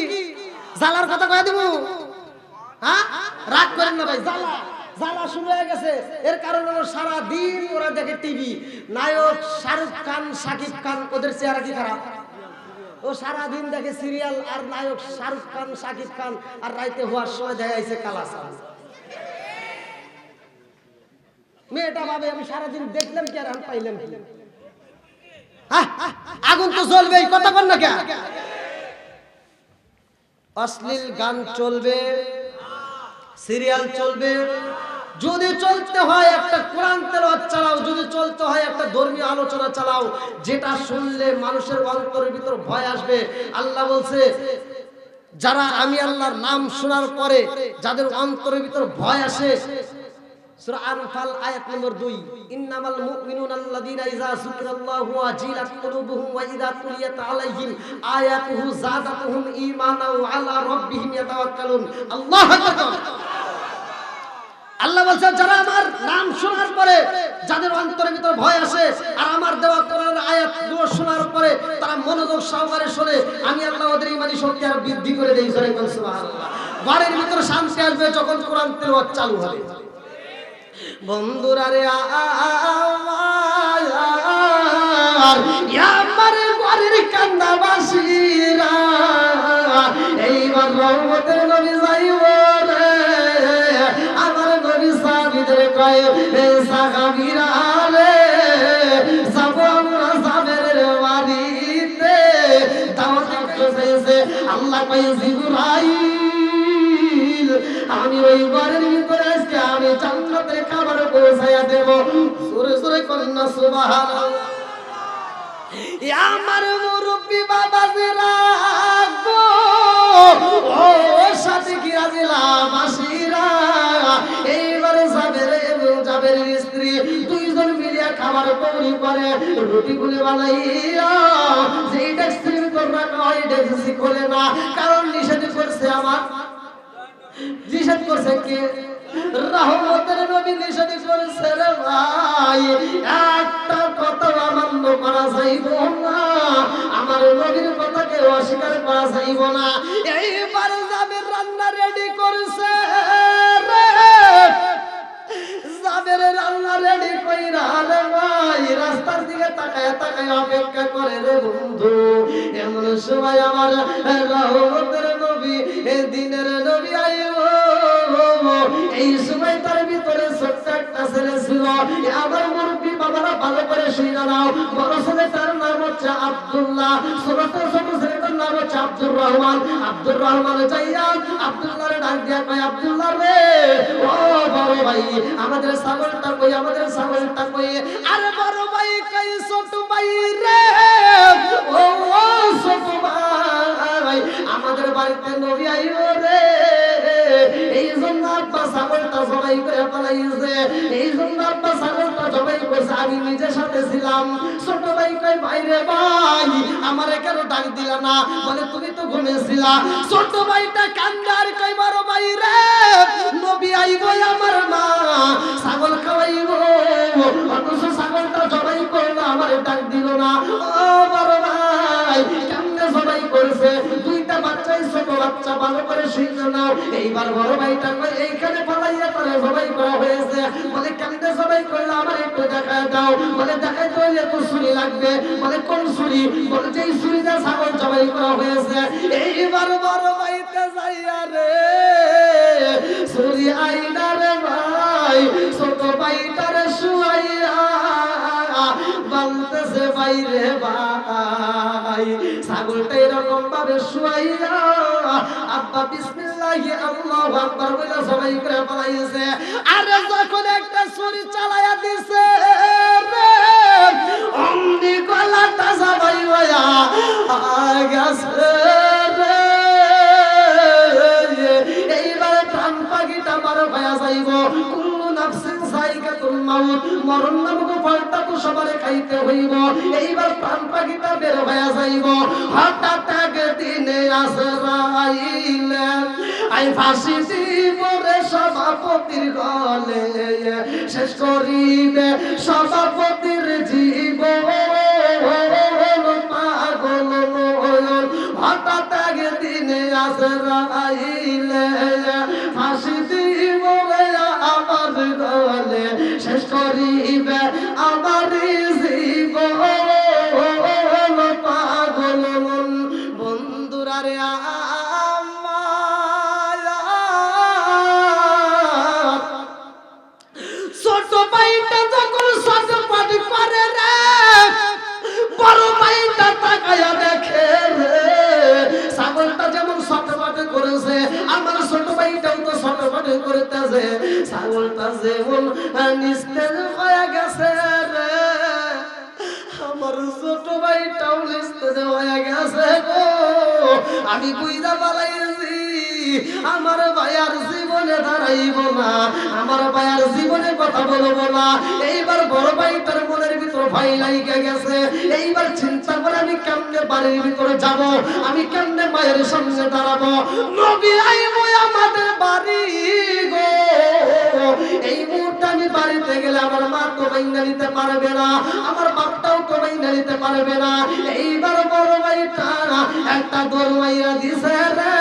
[SPEAKER 1] জ্বালার কথা কয়ে দেব? রাগ করেন না ভাই, জ্বালা জ্বালা শুরু হয়ে গেছে। এর কারণ হলো সারা দিন ওরা দেখে টিভি, নায়ক শাহরুখ খান, সাকিব খান, ওদের চেহারা কি খারাপ? ও সারা দিন দেখে সিরিয়াল, আর নায়ক শাহরুখ খান, সাকিব খান, আর রাইতে হওয়ার সময় দেখা যাচ্ছে কালাসান। মেয়েটা ভাবে আমি সারাদিন দেখলাম কি আর আমি পাইলাম কি? আগুন তো জ্বলবেই, কথা বল না কেন? অশ্লীল গান চলবে, সিরিয়াল চলবে, যদি চলতে হয় একটা কোরআন তেলাওয়াত চালাও, যদি চলতে হয় একটা ধর্মীয় আলোচনা চালাও, যেটা শুনলে মানুষের অন্তরের ভিতর ভয় আসবে। আল্লাহ বলছে যারা আমি আল্লাহর নাম শোনার পরে যাদের অন্তরের ভিতর ভয় আসে, সূরা আনফাল আয়াত নম্বর 2, ইন্নামাল মুমিনুনা আল্লাযীনা ইযা যুকিরাল্লাহু ওয়াজিলাত কুলুবুহুম ওয়া ইযা তুলিয়াত আলাইহিম আয়াতুহু যাদাতুহুম ঈমানাও ওয়া আলা রাব্বিহিম ইয়াতাওয়াক্কালুন। আল্লাহু আকবার। আল্লাহ বলছেন যারা আমার নাম শোনার পরে যাদের অন্তরের ভিতর ভয় আসে আর আমার দেওয়া কোরআনের আয়াতগুলো শোনার পরে তারা মনোযোগ সহকারে শোনে, আমি আল্লাহ ওদের ঈমানি শক্তি আর বৃদ্ধি করে দেই। সুবহানাল্লাহ। ঘরের ভিতরে শান্তি আসবে যখন কোরআন তেলাওয়াত চালু হবে। বন্ধুরা রে আমার ঘরের কান্দাবাসীরা এইবার রহমতের নবী যাইব রে, আমার নবী সাহাবীদের কয় সাহাবীরা রে যাব আমরা সাবেরের বাড়িতে দাওয়াত করতেছে। আল্লাহ কয় জিবরাইল আমি ওই ঘরের ভিতরে আজকে আমি জান্নাতের খাবার পৌঁছায়া দেব। সুরে সুরে কন্যা সুবহানাল্লাহ। আমার মুরব্বি বাবাজিরা গো, ও সাথে কি আজিলা মাসিরা, এইবারে জাবের এবং জাবেরের স্ত্রী দুইজন মিলিয়া খাবার তৈরি করে, রুটি গুলি বানাইয়া যেই ডেক্সির ভিতর রাখা হয় ডেক্সি খোলে না, কারণ নিষেধ করছে আমার, নিষেধ করছে কে? রহমতের নবী নিষেধ করেছে রে ভাই, একটা কথা অমান্য করা যাইব না, আমার নবীর কথাকে অস্বীকার করা যাইব না। এইবার জাবের রান্না রেডি করছে রে, জাবের রান্না রেডি কইরা রে ভাই রাস্তার দিকে তাকায় তাকায় অপেক্ষা করে রে বন্ধু। এমন সময় আমার রহমতের নবী দিনের নবী আইব, এই সময় তার ভিতরে ছোট্ট একটা ছেলে ছিল। আমার মুরব্বী বাবারা ভালো করে শুনে নাও, বড় ছেলেটার নাম হচ্ছে আব্দুল্লাহ, ছোট ছেলেটার নাম হচ্ছে আব্দুর রহমান। আব্দুর রহমান যাইয়া আব্দুল্লাহর ডাক দিয়া কয় আব্দুল্লাহ রে ও বড় ভাই আমাদের ছাগলটা কই, আমাদের ছাগলটা কই। আরে বড় ভাই কই ছোট ভাই রে ও ছোট ভাই আমাদের বাড়িতে নবী আইব রে, এই জন্য আব্বা ছাগলটা জবাই করে পালাইছে, এই জন্য আব্বা ছাগলটা জবাই করছে, আমি নিজের সাথে ছিলাম। ছোট ভাই কই ভাই রে ভাই আমারে কেন ডাক দিলা না? বলে তুমি তো ঘুমিয়েছিলা। ছোট ভাইটা কান্দে আর কই বড় ভাই রে নবী আইব আমার মা ছাগল খাওয়াইব, অথচ ছাগলটা জবাই করলো আমারে ডাক দিল না। ও বড় ভাই কেমনে জবাই করছে? দুইটা বাচ্চাই ছোট বাচ্চা, ভালো করে শুনে নাও। এইবার বড় ভাইটা কই এইখানে পালাইয়া তারে জবাই করা হয়েছে। বলে কেমনে জবাই করলো আমার একটু দেখায় দাও। বলে দেখাই তো তো ছুরি লাগবে। বলে কোন ছুরি? বলে যেই ছুরিটা ছাগল জবাই করা হয়েছে। এইবার বড় ভাইটা যাইয়া রে ছুরি আইনা রে ভাই ছোট ভাইটারে শুয়াইয়া বলতেছে ভাই রে ভাই ছাগলটা এরকম ভাবে শুয়াইয়া আব্বা বিসমিল্লাহি আল্লাহু আকবার বলে সবাই করে পালাইছে। আরে যখন একটা ছুরি চালায়া দিছে রে অমনি গলাটা সবাই হইয়া গেছে রে। এইবারে প্রাণ পাখিটা মার হইয়া যাইব। কুল্লু নাফসিন যায়কাতুল মাউত, মরণ নামক ফলটা তো সবারে খাইতে হইব। এইবার প্রাণ পাখিটা বের হইয়া যাইব। হঠাৎ একদিনে আজরাইল আই ফাঁসি দিব রে সভাপতির গলে, শেষ করিবে সভাপতির জীবন পাগল নয়ন। হঠাৎ একদিনে আজরাইল ফাঁসি দিব রে আমার গলে, শেষ করিবে আমার জীবন পাগল মন। বন্ধুরা রে ছোট ভাইটা যখন ছটফট করে রে, বড় ভাইটা তাকায়া দেখে রে, ছাগলটা যেমন ছটফট করেছে আমার ছোট ভাইটাও তো ছটফট করতেছে। ছাগলটা যেমন নিস্তেজ হয়ে গেছে রে, আমার ছোট ভাইটাও নিস্তেজ হয়ে গেছে গো। আমি বুঝা পালাইছি আমার ভাইয়ার জীবনে দাঁড়াইব না, আমার ভাইয়ার জীবনে কথা বলবো না। এইবার বড় ভাইটার মনের ভিতর ভয় লাইগা গেছে। এইবার চিন্তা করে আমি কেমনে বাড়ির ভিতরে যাব, আমি কেমনে মায়ের সামনে দাঁড়াবো। নবী আইবো আমাদের বাড়ি গো, এই মুহূর্তে আমি বাড়িতে গেলে আমার মা তো মাইনা নিতে পারবে না, আমার বাপটাও তো মাইনা নিতে পারবে না। এইবার বড় ভাইটা একটা দরমাইয়া দিছে রে।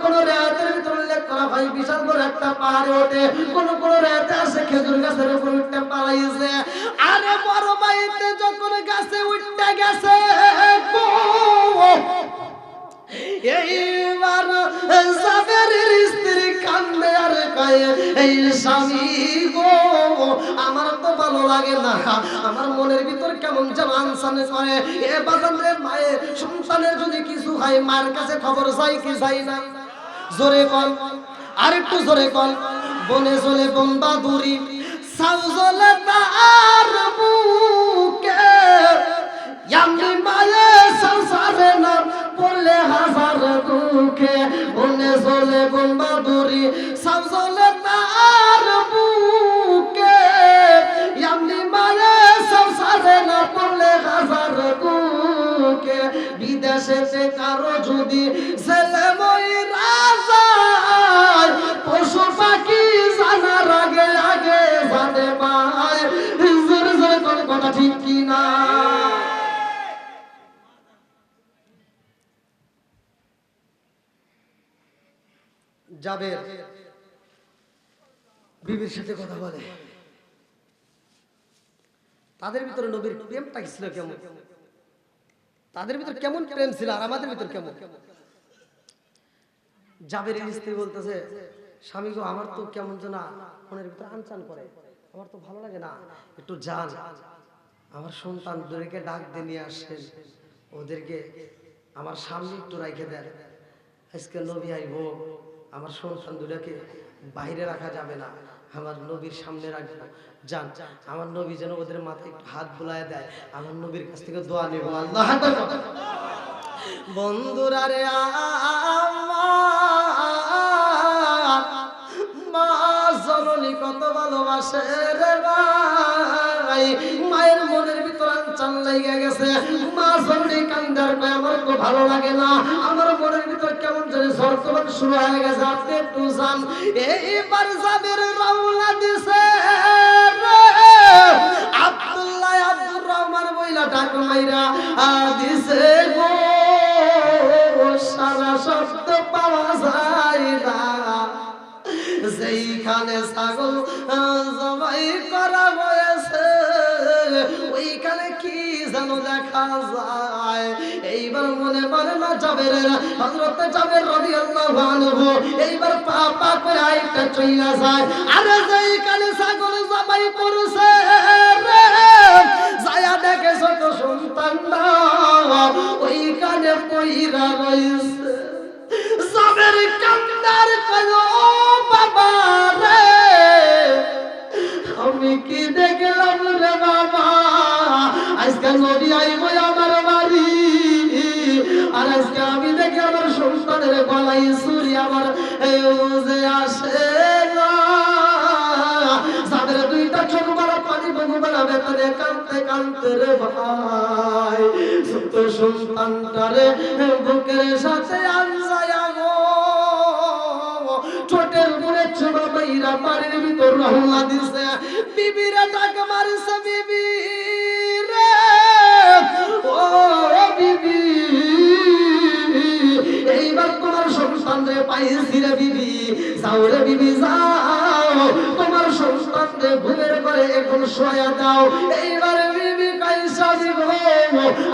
[SPEAKER 1] কোন রাতের ভিতরে উল্লেখ করা হয় বিশাল বড় একটা পাহাড়ে ওঠে, কোন রাতে আসে খেজুর গাছের উপর উঠতে পালাইছে। আরে বড় ভাইতে যখন গাছে উঠতে গেছে গো, এইবার জাবেরের স্ত্রী কান্দে আর কয় এই স্বামী গো, আমার তো ভালো লাগে না, আমার মনের ভিতর কেমন যেন আনসানে করে। এ বাজান রে, মায়ের সন্তানের যদি কিছু হয় মায়ের কাছে খবর চাই কি চাই না? জোরে কল, আর একটু জোরে কল। বনে চলে বোম্বা দূরি সাউজলে তার বুকে, এমনি মায়ে সংসারে না পড়লে হাজার দুঃখে। বনে চলে বোম্বা দূরি সাউজলে তার বুকে, এমনি মায়ে সংসারে না পড়লে হাজার দুঃখে। বিদেশে কারো যদি ছেলে মইরা যায়, পশু পাখি জানার আগে আগে জানে মায়। জোরে জোরে কোন কথা ঠিক কিনা? যাবে বিবির সাথে কথা বলে, তাদের ভিতরে নবীর প্রেমটা ছিল কেমন, তাদের ভিতর কেমন প্রেম ছিল আর আমাদের ভিতর কেমন। জাবেরের স্ত্রী বলতেছে, স্বামী গো আমার তো কেমন যেন মনের ভিতরে আনচান করে, আমার তো ভালো লাগে না, একটু যান আমার সন্তানদেরকে ডাক দিয়ে নিয়ে আসেন, ওদেরকে আমার সামনে একটু রাখে দেন। আজকে নবী আইবো, আমার সন্তান দুটাকে বাইরে রাখা যাবে না, আমার নবীর সামনে রাখবো। যান, আমার নবী যেন ওদের মাথায় একটু হাত বুলায় দেয়, আমার নবীর কাছ থেকে দোয়া নেব। আল্লাহ বন্ধুরা রে, মা জননী কত ভালোবাসে রে ভাই। মায়ের মনের ভিতর আনচান লাগিয়ে গেছে, মা জননী কান্দার কয় আমার তো ভালো লাগে না, আমার মনের ভিতর কেমন জানি সরতমান শুরু হয়ে গেছে, আপনি একটু যান। এইবার জাবের রওনা দিছে রে, আব্দুল্লাহ আব্দুর রহমান বইলা ডাক মাইরা দিছে গো, সারা শব্দ পাওয়া যায় না। যেইখানে ছাগল জবাই করা হয়েছে ওইখানে কি যেন দেখা যায়। এইবার মনে মানে না জাবের, হযরত জাবের রাদিয়াল্লাহু আনহু এইবার পা পা করে আইটা চইলা যায়। আরে যেইখানে ছাগল জবাই করছে রে, যায়া দেখে ছোট সন্তানরা ওইখানে পইরা রইছে। জাবের কান্দার কয় বাবা রে, আমি কি দেখলাম রে বাবা, আজকে নবী আইবো আমার বাড়ি, আর আজকে আমি দেখি আমার সন্তানের গলায় ছুরি আমার যে আসে না। যাদের দুইটা চোখ বড় পানি বগু বানাবে তাদের কাঁদতে কাঁদতে রে ভাই, ছোট সন্তানটারে বুকের সাথে আনজায়া গো, ছোটের উপরে ছোড়া বাইরা বাড়ির ভিতর রওনা দিছে। বিবিরা ডাক মারছে, বিবি রে ও বিবি, এইবার তোমার সন্তান রে পাইছি রে বিবি, যাও রে বিবি যাও, তোমার সন্তান রে ঘুমের ঘরে এখন শোয়া দাও। এইবার বিবি কাইসা দিব,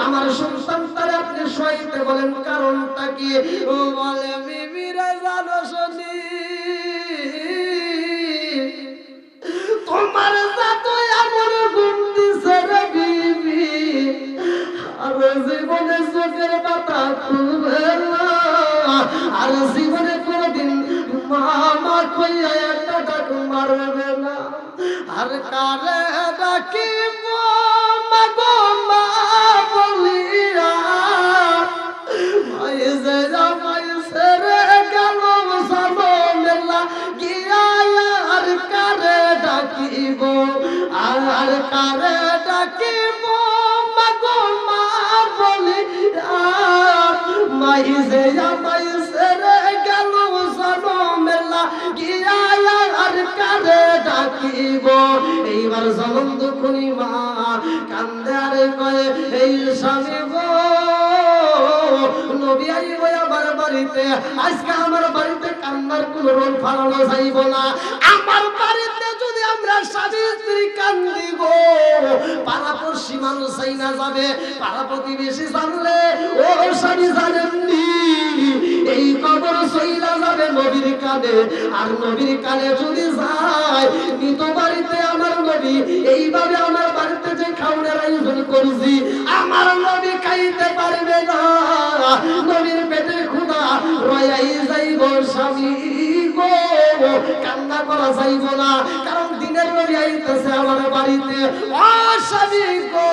[SPEAKER 1] আমার সন্তানটারে আপনি শোয়াইতে বলেন, কারণটা কি? বলে বিবি রে জানো শুনি, তোমার আর জীবনে কোনদিন মা মা কইয়া একটা ডাক মারবে না। আর কারে ডাকিব মা গো মা বলিয়া, মাইজে মাইজে রে গেল সামনেলা গিয়া, আর কারে ডাকিব, আর কারে ডাকিব মা গো মা বলিয়া, মাইজে মাইজে রে গেল সামনেলা গিয়া, আর কারে ডাকিব। এইবার জনম দুখুনি মা কান্দে আর কয়ে, এই স্বামী গো নবী আইব আমার বাড়িতে, আজকে আমার বাড়িতে কান্নার কোন রোল ফালানো যাইব না। আমার বাড়িতে যদি আমরা স্বামী স্ত্রী কান্দি গো, পাড়াপড়শি মানুষ চাই না যাবে, পাড়া প্রতিবেশী জানলে ও স্বামী জানেননি এই কবর সইলা যাবে নবীর কানে। আর নবীর কানে যদি যায় মৃত বাড়িতে আমার নবী এইভাবে আমার বাড়িতে যে খাওয়ার আয়োজন করছি, আমার নবী খাইতে পারবে না, নবীর পেটে ক্ষুধা রয়াই যাইব স্বামী গো, কান্না করা যাইব না, কারণ দিনের নবী আইতেছে আমার বাড়িতে। ও স্বামী গো,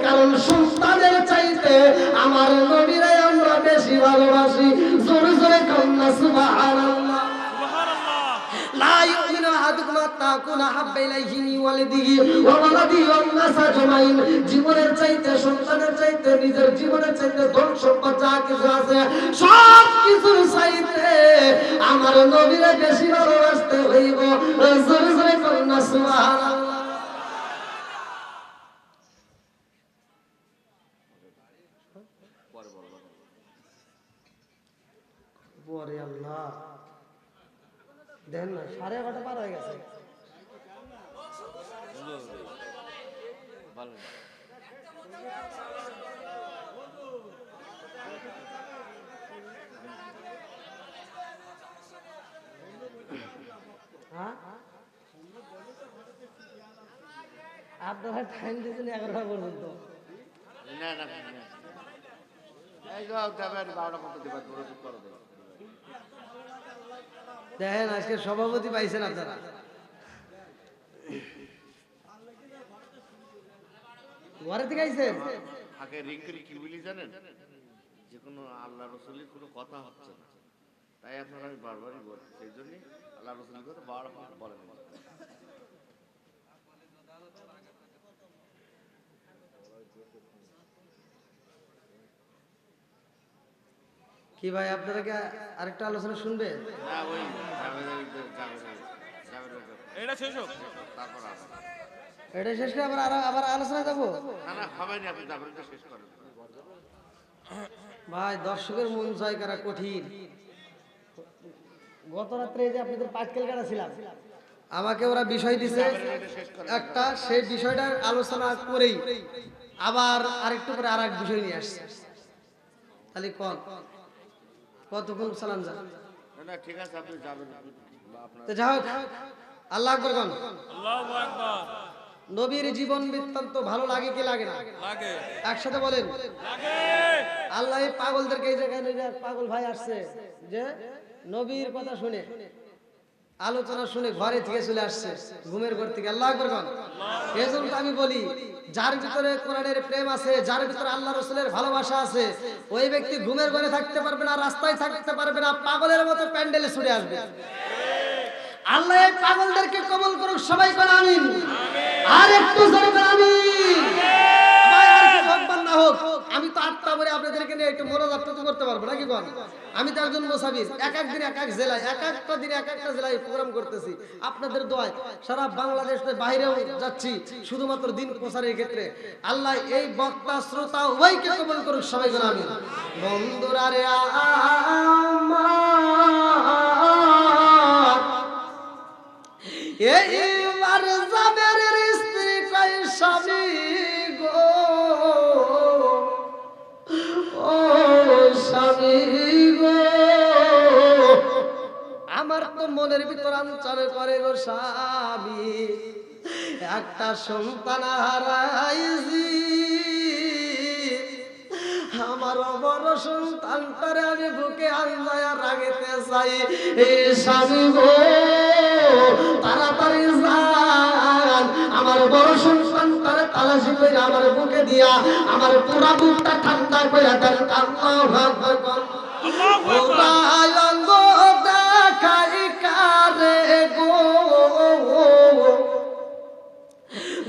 [SPEAKER 1] কারণ সন্তানের চাইতে আমার নবীরে আমরা বেশি ভালোবাসি। জোরে জোরে কান্না সুবহানাল্লাহ। লা ইউমিনু আহাদুকুম হাত্তা আকুনা হাব্বা ইলাইহি মিন ওয়ালিদিহি ওয়া ওয়ালাদিহি ওয়ান নাস আজমাইন। জীবনের চাইতে, সন্তানের চাইতে, নিজের জীবনের চাইতে ধন সম্পদ যা কিছু আছে সব কিছুর চাইতে আমার নবীরে বেশি ভালোবাসতে হইব। জোরে জোরে কান্না সুবহানাল্লাহ। পরে আল্লাহ দেন না, 11:30 পার হয়ে গেছে। হ্যাঁ আপনারা টাইম দিয়েছেন 11টা পর্যন্ত।
[SPEAKER 2] না না না, এই যাও তবে 12টা পর্যন্ত দিবা, পুরো ঠিক করে দেব।
[SPEAKER 1] দেখেন আজকে সভাপতি পাইছেন আপনারা। ঘরে থেকে আইছেন?
[SPEAKER 2] আগে রিং করে কি বলি জানেন, যে কোনো আল্লাহ রসুলের কোনো কথা হচ্ছে না, তাই আপনারা আমি বারবারই বলছি, সেই জন্যই আল্লাহ রসুলের কথা বারবার বলেন।
[SPEAKER 1] কি ভাই আপনারা কি আরেকটা আলোচনা শুনবে?
[SPEAKER 2] না ওই এটা শেষ হোক, তারপর
[SPEAKER 1] এটা শেষ করে আবার আলোচনা যাবো।
[SPEAKER 2] না না হবে না, আপনি যাবেন তো শেষ করেন।
[SPEAKER 1] ভাই দর্শকের মন জয় করা কঠিন। গত রাত্রে যে আপনাদের পাটকেল কাটা ছিলাম, আমাকে ওরা বিষয় দিছে একটা, সেই বিষয়টার আলোচনা করেই আবার আরেকটু করে আরেক বিষয় নিয়ে আসছে। তাহলে কতক্ষণ সালাম যা
[SPEAKER 2] না ঠিক আছে, আপনি যাবেন।
[SPEAKER 1] তো যাই হোক, আল্লাহ আকবার কোন, আল্লাহু আকবার। নবীর জীবন বৃত্তান্ত ভালো লাগে কি লাগে না? লাগে। একসাথে বলেন লাগে। আল্লাহ এই পাগলদেরকে, এই জায়গায় পাগল ভাই আসছে যে নবীর কথা শুনে, আলোচনা শুনে ঘরে থেকে চলে আসছে, ঘুমের ঘর থেকে। আল্লাহ আকবার কোন। এজন্য আমি বলি, যার ভিতরে কোরআনের প্রেম আছে, যার ভিতরে আল্লাহ রাসূলের ভালোবাসা আছে, ওই ব্যক্তি ঘুমের ঘরে থাকতে পারবে না, রাস্তায় থাকতে পারবে না, পাগলের মতো প্যান্ডেলে ছুটে আসবে। আল্লাহ এই পাগলদেরকে কবুল করুক, সবাই বলেন আমিন। আর একটু জোরে বলেন আমিন। ভাই আর কি ভগবান না হোক, আমি তো 8টা পরে আপনাদেরকে নিয়ে একটু মোনাজাত তো করতে পারবো নাকি বল? আমি তো একজন মুসাফির, এক এক দিন এক এক জেলায়, এক একটা দিনে এক একটা জেলায় প্রোগ্রাম করতেছি। আপনাদের দোয়ায় সারা বাংলাদেশের বাইরেও যাচ্ছি, শুধুমাত্র দিন প্রচারের ক্ষেত্রে। আল্লাহ এই বক্তা শ্রোতা উভয়কে কবুল করুক, সবাই বলেন আমিন। বন্ধুরা রে এইবার জাবেরের স্ত্রী কয় স্বামী গো, ও স্বামী গো, আমার তো মনের ভিতর আঞ্চল করে গো স্বামী, একটা সন্তান হারাইছি, আমার আমার বড় সন্তানটারে আমি বুকে আনজায়া রাখতে চাই। এই স্বামী গো তাড়াতাড়ি যান, আমার বড় সন্তানটারে তালাশি করে আমার বুকে দিয়া আমার পুরা বুকটা ঠান্ডা করে দেন। আল্লাহু আকবার।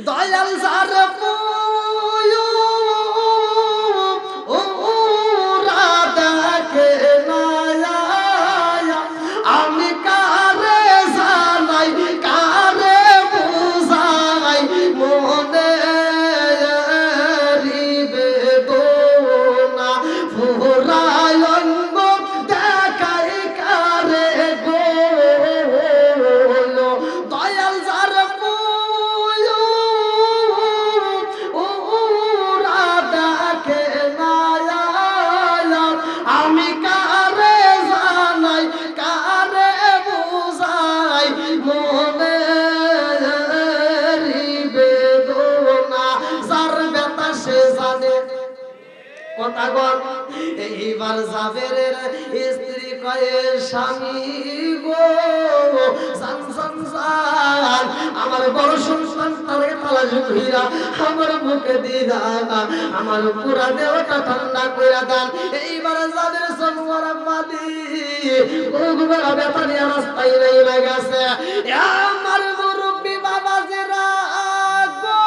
[SPEAKER 1] দয়াল সার আমি কারে জানাই কারে বুঝাই মনে বেদনা ফুরায়ঙ্গ দেখাই কারে গো দয়াল যার আমি কারে জানাই কারে বুঝাই মনে বেদনা যার ব্যথা সে জানে কথা গণ। এইবার জাবেরের স্ত্রী কয়ে স্বামী গো জান জান জান আমার বড় সন্তানটারে তালাশ কইরা আমার বুকে দিরা আমার পুরা দেহটা ঠান্ডা কইরা দেন। এইবার জাবের সনওয়ার মাদি গোগুরা ব্যথা নিয়ে রাস্তায় নেমে গেছে। আমার মুরব্বি বাবাজিরা গো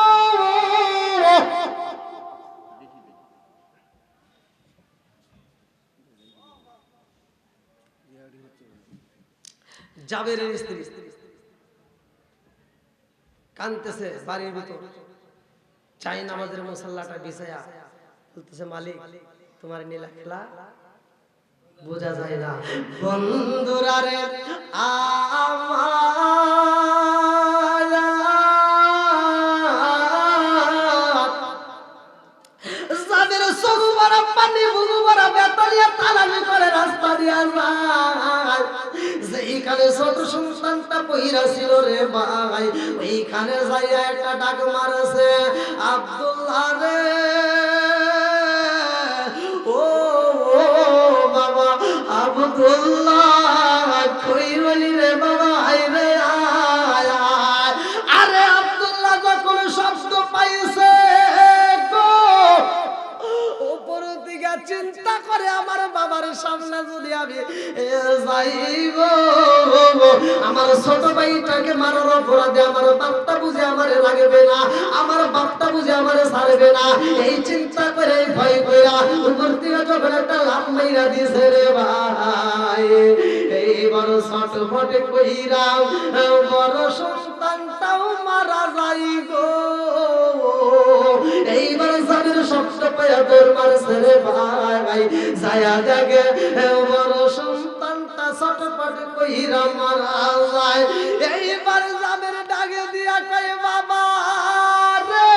[SPEAKER 1] জাবেরের স্ত্রী কানতেছে বাড়ির ভিতর, চাই নামাজের মুসাল্লাটা বিছায়া বলতেছে মালিক তোমার নীলা খেলা বোঝা যায় না। বন্ধুরা রে যাদের চোখ ভরা পানি বুকু ভরা বেতালিয়া তালামি করে রাস্তা দিয়া যায়। যেইখানে ছোট সন্তানটা পইরা ছিল রে ভাই ওইখানে যাইয়া একটা ডাক মারছে আব্দুল্লাহ রে ও বাবা আব্দুল্লাহ কই বলি রে বাবা আয় রে আয় আয়। আরে আব্দুল্লাহ যখন শব্দ পাইছে গো উপর দিকে চিন্তা করে আমার বাবার সামনে যদি আমি যাইব আমার ছোট ভাইটাকে মারার অপরাধে আমার বাপটা বুঝে আমারে লাগবে না, আমার বাপটা বুঝে আমারে ছাড়বে না। এই চিন্তা করে ভয় কইরা উপর থেকে যখন একটা লাফ মাইরা দিছে রে ভাই এইবার ছটফটে কইরা বড় সন্তানটাও মারা যাই গো। এইবার যাদের শব্দ পায়া তোর মারছে রে ভাই যায়া দেখে বড় সন্তানটা ছটফটে কইরা মারা যায়। এইবার যাদের ডাকে দিয়া কয় বাবা রে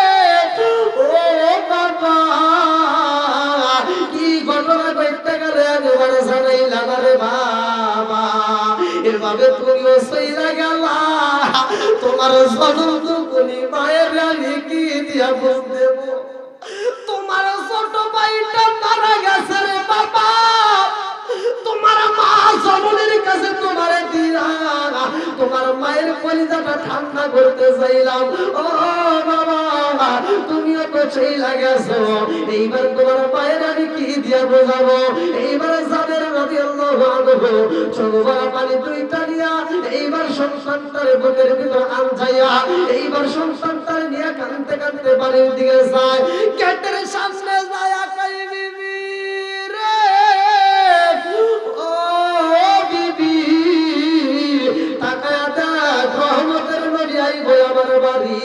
[SPEAKER 1] ও বাবা কি ঘটনা ঘটতে গেলে একবারে জানাইলা না রে বাবা। এভাবে তুমিও সইরা গেলা তোমার জনম দুকুনি মায়ের আমি কি দিয়া বুঝ দেব। তোমার ছোট ভাইটা মারা গেছে রে বাবা, তোমার মা জননীর কাছে তোমার দিয়া তোমার মায়ের কলিজাটা ঠান্ডা করতে চাইলাম। ও বাবা তুমিও তো চইলা গেছো, এইবার তোমার মায়ের আমি কি দিয়া বোঝাবো। এইবার যাদের রাদিয়াল্লাহু আনহু চোখের পানি দুইটা নিয়া এইবার সন্তানটার বুকের ভিতর আনছাইয়া এইবার সন্তানটার নিয়ে কাঁদতে কাঁদতে বাড়ির দিকে যায়। গেটের সামনে যায় কই বিবি রে ও বিবি তাকায়া দেখ রহমতের নবী আইব আমার বাড়ি,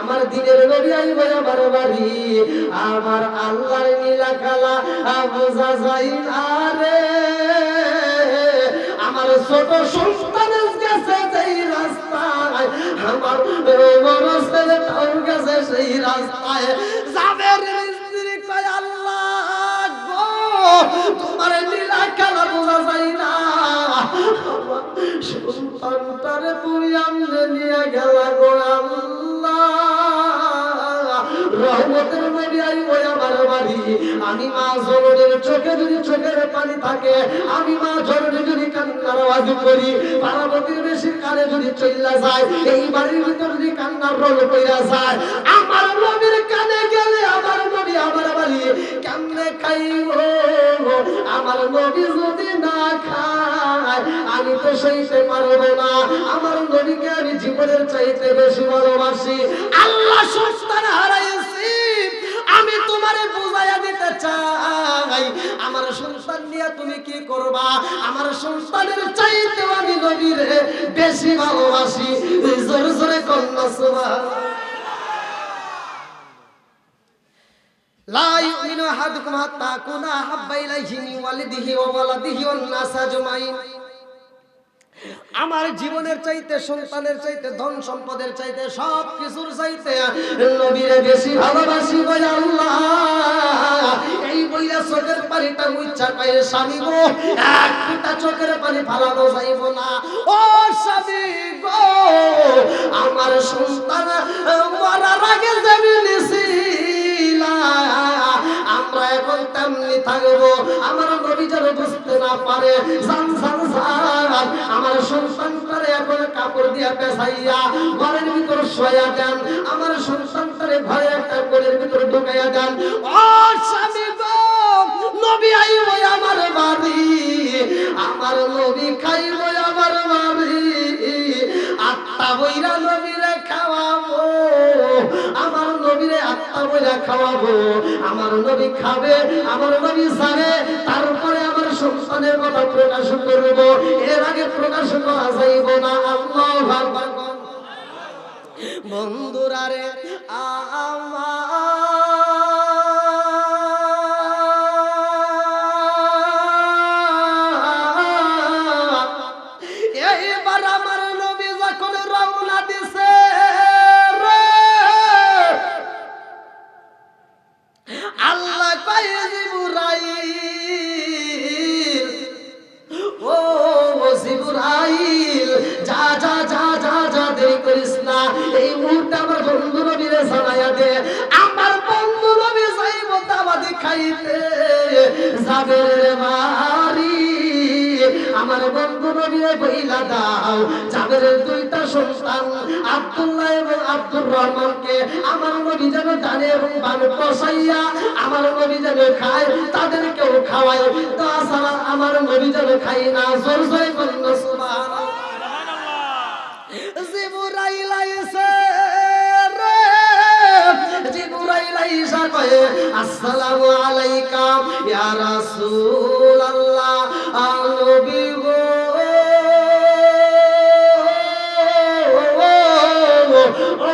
[SPEAKER 1] আমার দিনের নবী আইব আমার বাড়ি। আমার আল্লাহর নীলা খেলা বোঝা যায় না রে, আমার ছোট সন্তানের গেছে যেই রাস্তায় আমার বড় ছেলেটাও গেছে সেই রাস্তায়। জাবের স্ত্রী কয় আল্লাহ গো তোমার নীলা খেলা বোঝা যায় না, আমার সন্তানটারে তুমি আমনে নিয়ে গেলা গো আল্লাহ। রহমতের নবী আইব আমার বাড়ি। আমি মা জননীর চোখে যদি চোখের পানি থাকে, আমি মা জননী যদি কান্নার আওয়াজ করি, পার্বতীর বেশি কানে যদি চইলা যায়, এই বাড়ির ভিতর যদি কান্নার রোল কইরা যায়, আমার নবীর কানে গেলে আমার নবী আমার বাড়ি কেমনে খাইব? আমার নবী যদি না খায় আমি তো সইতে পারবো না। আমার নবীকে আমি জীবনের চাইতে বেশি ভালোবাসি। আল্লাহ সন্তান হারাইছি, আমি তোমারে বুঝাইয়া দিতে চাই, আমার সন্তান নিয়ে তুমি কি করবা? আমার সন্তানের চাইতেও আমি নবীরে বেশি ভালোবাসি। জোরে জোরে কন্যা সুবহানাল্লাহ। লা ইউমিনু আহাদুকুম হাত্তা কুনা আহাব্বা ইলাইহি মিন ওয়ালিদিহি ওয়া ওয়ালাদিহি ওয়ান নাস আজমাইন। আমার জীবনের চাইতে, সন্তানের চাইতে, ধন সম্পদের চাইতে, সব কিছুর চাইতে নবীরে বেশি ভালোবাসি বলে আল্লাহ। এই বইলা চোখের পানিটা মুইচ্ছা কয়ে স্বামী গো, এক ফোঁটা চোখের পানি ফালানো যাইব না। ও স্বামী গো, আমার সন্তান মরার আগে যেমনি ছিল আমরা এখন তেমনি থাকবো। আমার নবী যেন বুঝতে না পারে, জান জান জান, আমার সন্তানটারে এখন কাপড় দিয়া পেছাইয়া ঘরের ভিতর শোয়া দেন, আমার সন্তানটারে ঘরে একটা কোলের ভিতর ঢুকাইয়া দেন। ও স্বামী গো, নবী আইব আমার বাড়ি, আমার নবী খাইব আমার বাড়ি, আত্মা বইরা নবীরে খাওয়াবো, আমার নবীরে আত্মা বইরা খাওয়াবো। আমার নবী খাবে, আমার নবী জানে, তারপরে আমার সন্তানের কথা প্রকাশ করব, এর আগে প্রকাশ করা যাইব না। আল্লাহু আকবার। বন্ধুরা রে এইবার আমার নবী যখন রওনা দিছে রে, আল্লাহ কয় জিবরাইল, ও জিবরাইল, যা যা যা যা যা, দেরি করিস না, এই মুহূর্তে আমার বন্ধু নবীরে জানাইয়া দে, আমার বন্ধু নবী যাইব দাওয়াত খাইতে জাবেরের বাড়ি। আমার বন্ধু নবীরে বইলা দাও, জাবেরের দুইটা সন্তান আব্দুল্লাহ এবং আব্দুর রহমানকে আমার নবী যেন ডানে এবং বামে বসাইয়া আমার নবী যেন খায়, তাদেরকেও খাওয়ায়, তাছাড়া আমার নবী যেন খাই না। জোর জোরে বলুন সুবহানাল্লাহ। জিবরাইল আইছে রে, জিবরাইল আইসা কয় আসসালামু আলাইকা ইয়া রাসূলুল্লাহ, নবী গো, ও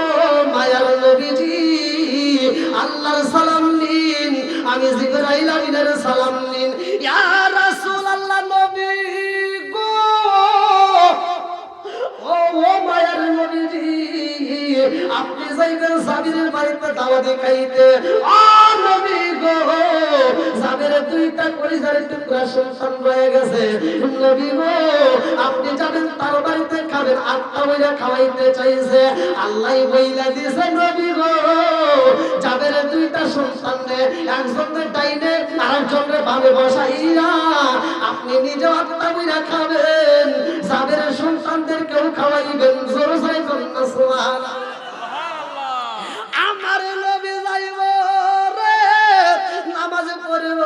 [SPEAKER 1] মায়ার নবীজি, আল্লাহর সালাম নিন, আমি জিবরাইল আমিনের সালাম নিন। ইয়া রাসূলুল্লাহ, নবী গো, ও মায়ার নবীজি, আপনি যাইবেন জাবিরের বাড়িতে দাওয়াত খাইতে। ও নবী গো, জাবিরের দুইটা কলিজার টুকরা সন্তান রয়ে গেছে, নবী গো, আপনি যাবেন তার বাড়িতে খাবেন, আত্মা বইরা খাওয়াইতে চাইছে। আল্লাহ বইলা দিছে নবী গো, জাবিরের দুইটা সন্তানরে একজনের ডাইনে আরেকজনের বামে বসাইয়া আপনি নিজে আত্মা বইরা খাবেন, জাবিরের সন্তানদেরকেও খাওয়াইবেন। জোরে জোরে বলুন সুবহানাল্লাহ। আমার নবী যাইব রে, নামাজ পড়ব,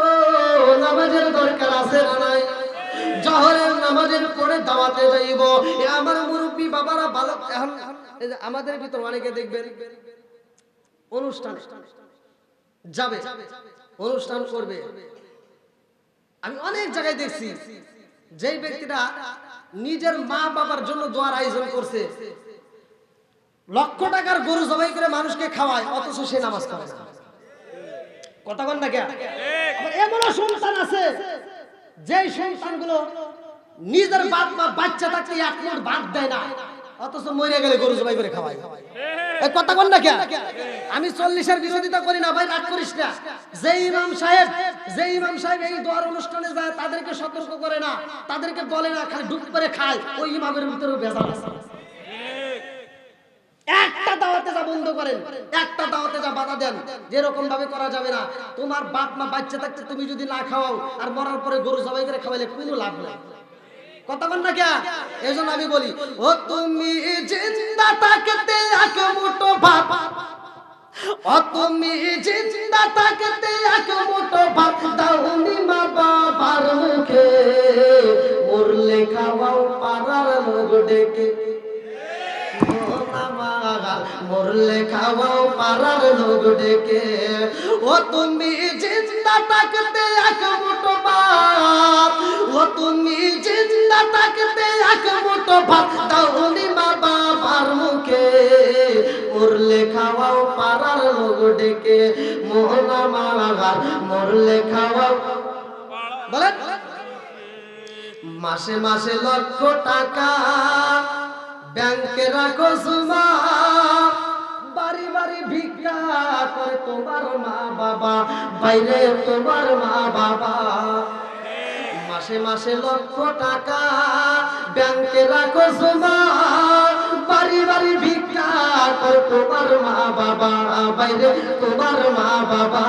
[SPEAKER 1] নামাজের দরকার আছে না নাই? জোহরের নামাজের পরে দাওয়াতে যাইব। এ আমার মুরব্বি বাবারা ভালো, এখন এই যে আমাদের ভিতর অনেকে দেখবেন অনুষ্ঠান যাবে, অনুষ্ঠান করবে, আমি অনেক জায়গায় দেখছি যেই ব্যক্তিটা নিজের মা বাবার জন্য দোয়ার আয়োজন করছে, লক্ষ টাকার গরু জবাই করে মানুষকে খাওয়ায়, অথচ সে নামাজ পড়ে না। কথা বল না কে? এমনও সন্তান আছে যেই সন্তানগুলো নিজের বাপ মা বাচ্চা থাকতে এক মুঠ ভাত দেয় না, অথচ মরে গেলে গরু জবাই করে খাওয়ায়। কথা বল না কে? আমি 40-এর বিরোধিতা করি না ভাই, রাগ করিস না। যে ইমাম সাহেব এই দোয়ার অনুষ্ঠানে যায়, তাদেরকে সতর্ক করে না, তাদেরকে বলে না, খালি ডুব করে খায়, ওই ইমামের ভিতরে ভেজাল আছে। একটা দাওয়াতে বন্ধ করেন, একটা দাওয়াতে যা বাধা দেন, যেরকম ভাবে করা যাবে না। তোমার বাপ মা বাচ্চা থাকতে তুমি যদি না খাওয়াও আর মরার পরে গরু জবাই করে খাওয়াইলে কোনো লাভ নাই। কথা বল না কে? এই জন্য আমি বলি, ও তুমি জিন্দা থাকতে এক মুঠো ভাত, ও তুমি জিন্দা থাকতে এক মুঠো ভাত দাওনি মা বাবার মুখে, মরলে খাওয়াও পাড়ার লোক ডেকে। মরলে খাওয়াও পাড়ার লোক ডেকে, ও তুমি জিন্দা থাকতে এক মুঠো ভাত, ও তুমি জিন্দা থাকতে এক মুঠো ভাত দাওনি মা বাবার মুখে, মরলে খাওয়াও পাড়ার লোক ডেকে। মোহনা মাগার মরলে খাওয়াও বলেন। মাসে মাসে লক্ষ টাকা ব্যাংকে রাখো জমা, বাড়ি বাড়ি ভিক্ষা করে তোমার মা বাবা, বাইরে তোমার মা বাবা। মাসে মাসে লক্ষ টাকা ব্যাংকে রাখো জমা, বাড়ি বাড়ি ভিক্ষা করে তোমার মা বাবা, বাইরে তোমার মা বাবা।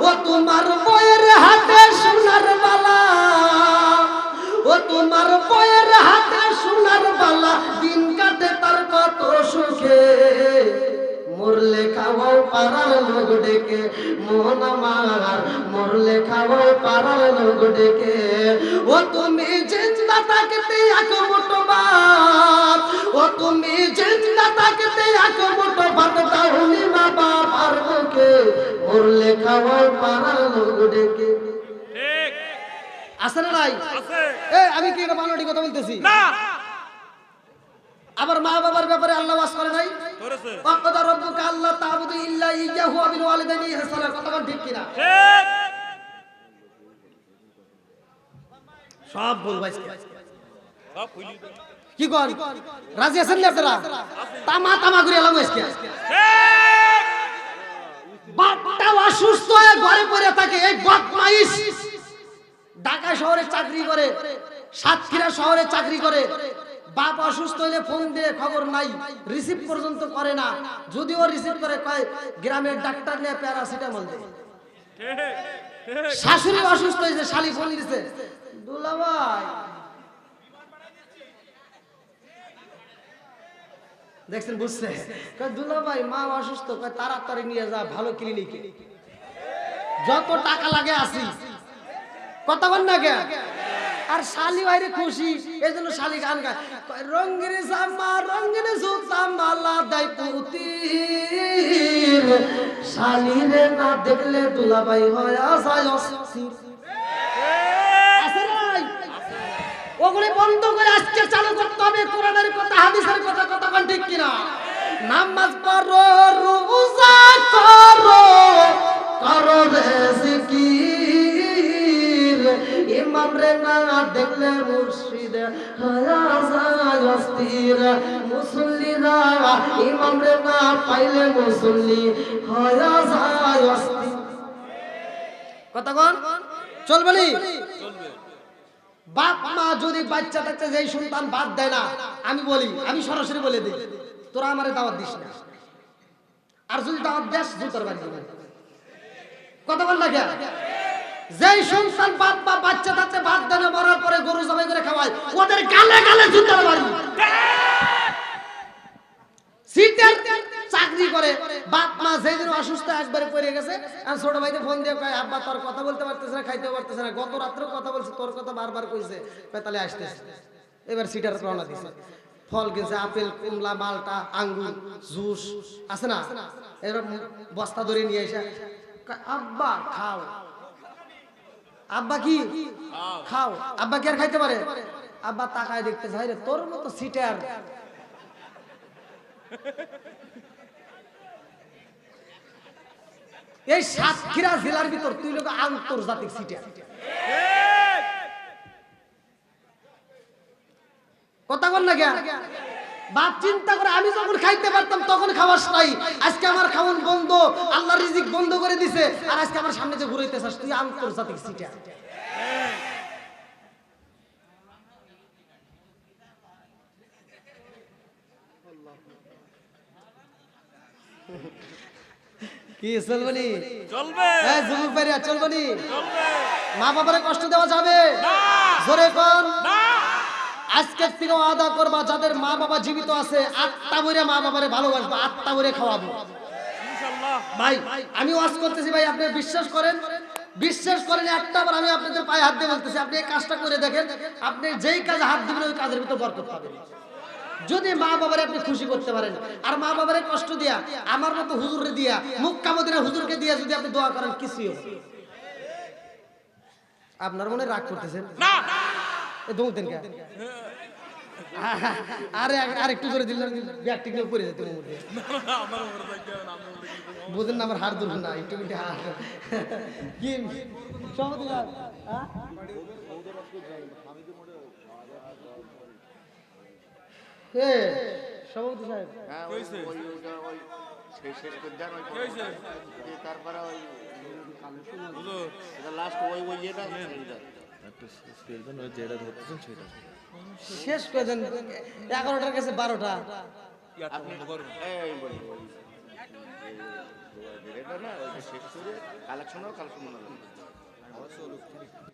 [SPEAKER 1] ও তোমার বইয়ের হাতে সোনার বালা, ও তোমার বইয়ের হাতে সোনার বালা, দিন কাটে তার কত সুখে, মরলে খাওয়াও পাড়ার লোক ডেকে। মোহনা মাগার মরলে খাওয়াও পাড়ার লোক ডেকে, ও তুমি জিন্দা থাকতে এক মুঠো ভাত, ও তুমি জিন্দা থাকতে এক মুঠো ভাত দাওনি মা বাবার মুখে, মরলে খাওয়াও পাড়ার লোক ডেকে। আছে না নাই? আমি কি এটা বানোয়াটি কথা বলতেছি না? আবার মা বাবার ব্যাপারে আল্লাহ ওয়াজ করে নাই? করেছে। ওয়াকাদা রাব্বুকা আল্লা তা'বুদু ইল্লা ইয়্যাহু ওয়া বিল ওয়ালিদাইনি ইহসানা। কথা বল ঠিক কিনা? ঠিক। সব বলবো আজকে। সব কইলি কি কর? রাজি আছেন না আপনারা? তামা করে এলাম আজকে। ঠিক। বাপটা অসুস্থ হয়ে ঘরে পড়ে থাকে, এই বদমাইশ ঢাকা শহরে চাকরি করে, সাতক্ষীরা শহরে চাকরি করে। বাপ অসুস্থ হইলে ফোন দিয়ে খবর নাই, রিসিভ পর্যন্ত করে না। যদিও রিসিভ করে কয় গ্রামের ডাক্তার নিয়ে প্যারাসিটামল দেয়। শাশুড়ি অসুস্থ হয়েছে, শালি ফোন দিছে, দুলাভাই দেখছেন বুঝছে, কয় দুলাভাই মা অসুস্থ, কয় তাড়াতাড়ি নিয়ে যা ভালো ক্লিনিকে, যত টাকা লাগে আসি। কথা বল না কে? আর শালি বাইরে খুশি, এই জন্য শালি গান গায়, রঙ্গিনী জামা রঙ্গিনী জুতা মালা দেয় পুতির, শালিরে না দেখলে দুলাভাই হয় যায় অস্থির। আছে নাই? ওগুলি বন্ধ করে আজকে চালু করতে হবে কোরআনের কথা, হাদিসের কথা। কথা বল ঠিক কিনা? নামাজ পড়ো, রোজা করো, করো জিকির, ইমাম রে না দেখলে মুর্শিদ হয়া যায় অস্থির, মুসল্লিরা ইমাম রে না পাইলে মুসল্লি হয়া যায় অস্থির। কথা কোন চলবে নি? চলবে। বাপ মা যদি বাচ্চা থাকতে যেই সন্তান বাদ দেয় না, আমি বলি, আমি সরাসরি বলে দিই, তোরা আমারে দাওয়াত দিস না। আর যদি দাওয়াত দেস জুতার বাড়ি দিবি। কথা বল না কে? যেই সন্তান বাপ মা বাচ্চা থাকতে বাদ দেয় না, মরার পরে গরু জবাই করে খাওয়ায়, ওদের গালে গালে জুতার বাড়ি। সিটার চাকরি করে, বাপ মা যেদিন অসুস্থ একবারে পড়ে গেছে, আর ছোট ভাইকে ফোন দিয়ে কয় আব্বা তোর কথা বলতে পারতেছে না, খাইতে পারতেছে না, গত রাত্রেও কথা বলছে, তোর কথা বারবার কইছে, কয় তাহলে আসতেছে। এবার সিটার রওনা দিছে, ফল কিনছে, আপেল, কমলা, মালটা, আঙ্গুর, জুস আছে না, এবার বস্তা ধরে নিয়ে এসে আব্বা খাও। আব্বা কি খাও? আব্বা কি আর খাইতে পারে? আব্বা তাকায় দেখতেছে, হায় রে তোর মতো সিটার এই সাতক্ষীরা জেলার ভিতর তুই লোক আন্তর্জাতিক সিটার। কথা বল না কে? বাপ চিন্তা করে, আমি যখন খাইতে পারতাম তখন খাওয়াস নাই, আজকে আমার খাওয়ান বন্ধ, আল্লাহ রিজিক বন্ধ করে দিছে, আর আজকে আমার সামনে যে ঘুরাইতেছাস, তুই আন্তর্জাতিক সিটার। কি চলবনি?
[SPEAKER 3] চলবে
[SPEAKER 1] হ্যাঁ যুবক ভাইরা চলবনি?
[SPEAKER 3] চলবে
[SPEAKER 1] মা বাবারে কষ্ট দেওয়া যাবে
[SPEAKER 3] না
[SPEAKER 1] জোরে কোন?
[SPEAKER 3] না
[SPEAKER 1] আজকের থেকে ওয়াদা করবা যাদের মা বাবা জীবিত আছে আত্মা বইরে মা বাবারে ভালোবাসবো, আত্মা বইরে খাওয়াবো।
[SPEAKER 3] ইনশাআল্লাহ
[SPEAKER 1] ভাই আমি ওয়াজ করতেছি ভাই, আপনি বিশ্বাস করেন, বিশ্বাস করেন একটা বার আমি আপনাদের পায়ে হাত দিয়ে বলতেছি, আপনি এই কাজটা করে দেখেন, আপনি যেই কাজে হাত দিবেন ওই কাজের ভিতর বরকত পাবেন। যদি মা বাবারে আপনি খুশি করতে পারেন, আর মা বাবারে কষ্ট দিয়া আমার মতো হুজুরে দিয়া মক্কা মদিনা হুজুরকে দিয়া যদি আপনি দোয়া করেন কিছুই হবে না। আপনার মনে রাগ করতেছেন
[SPEAKER 3] না
[SPEAKER 1] এ দৌড়তেন কে? আরে আর একটু করে দিলেন ব্যাগটি নিয়ে পড়ে যেত মধ্যে,
[SPEAKER 3] আমার উপরে থাকতে হবে না, আমি উপরে কি করবো?
[SPEAKER 1] বুঝেন না আমার হাড় দুর্বল না, একটু একটু হাড় কি সভাপতি সাহেব, হ্যাঁ? এ, সভাপতি সাহেব
[SPEAKER 2] হ্যাঁ ওই ওই ওইটা ওই শেষ করে দেন ওই
[SPEAKER 3] কি হয়েছে?
[SPEAKER 2] দিয়ে তারপরে ওই
[SPEAKER 3] হুজুর,
[SPEAKER 2] এটা লাস্ট ওই ওই এটা এইটা।
[SPEAKER 1] শেষ করে দেন 11টার কাছে 12টা।
[SPEAKER 3] ইয়ারটা বন্ধ করুন।
[SPEAKER 2] এই বলি ওই এটা না ওইটা শেষ করে কালেকশন মনে হয়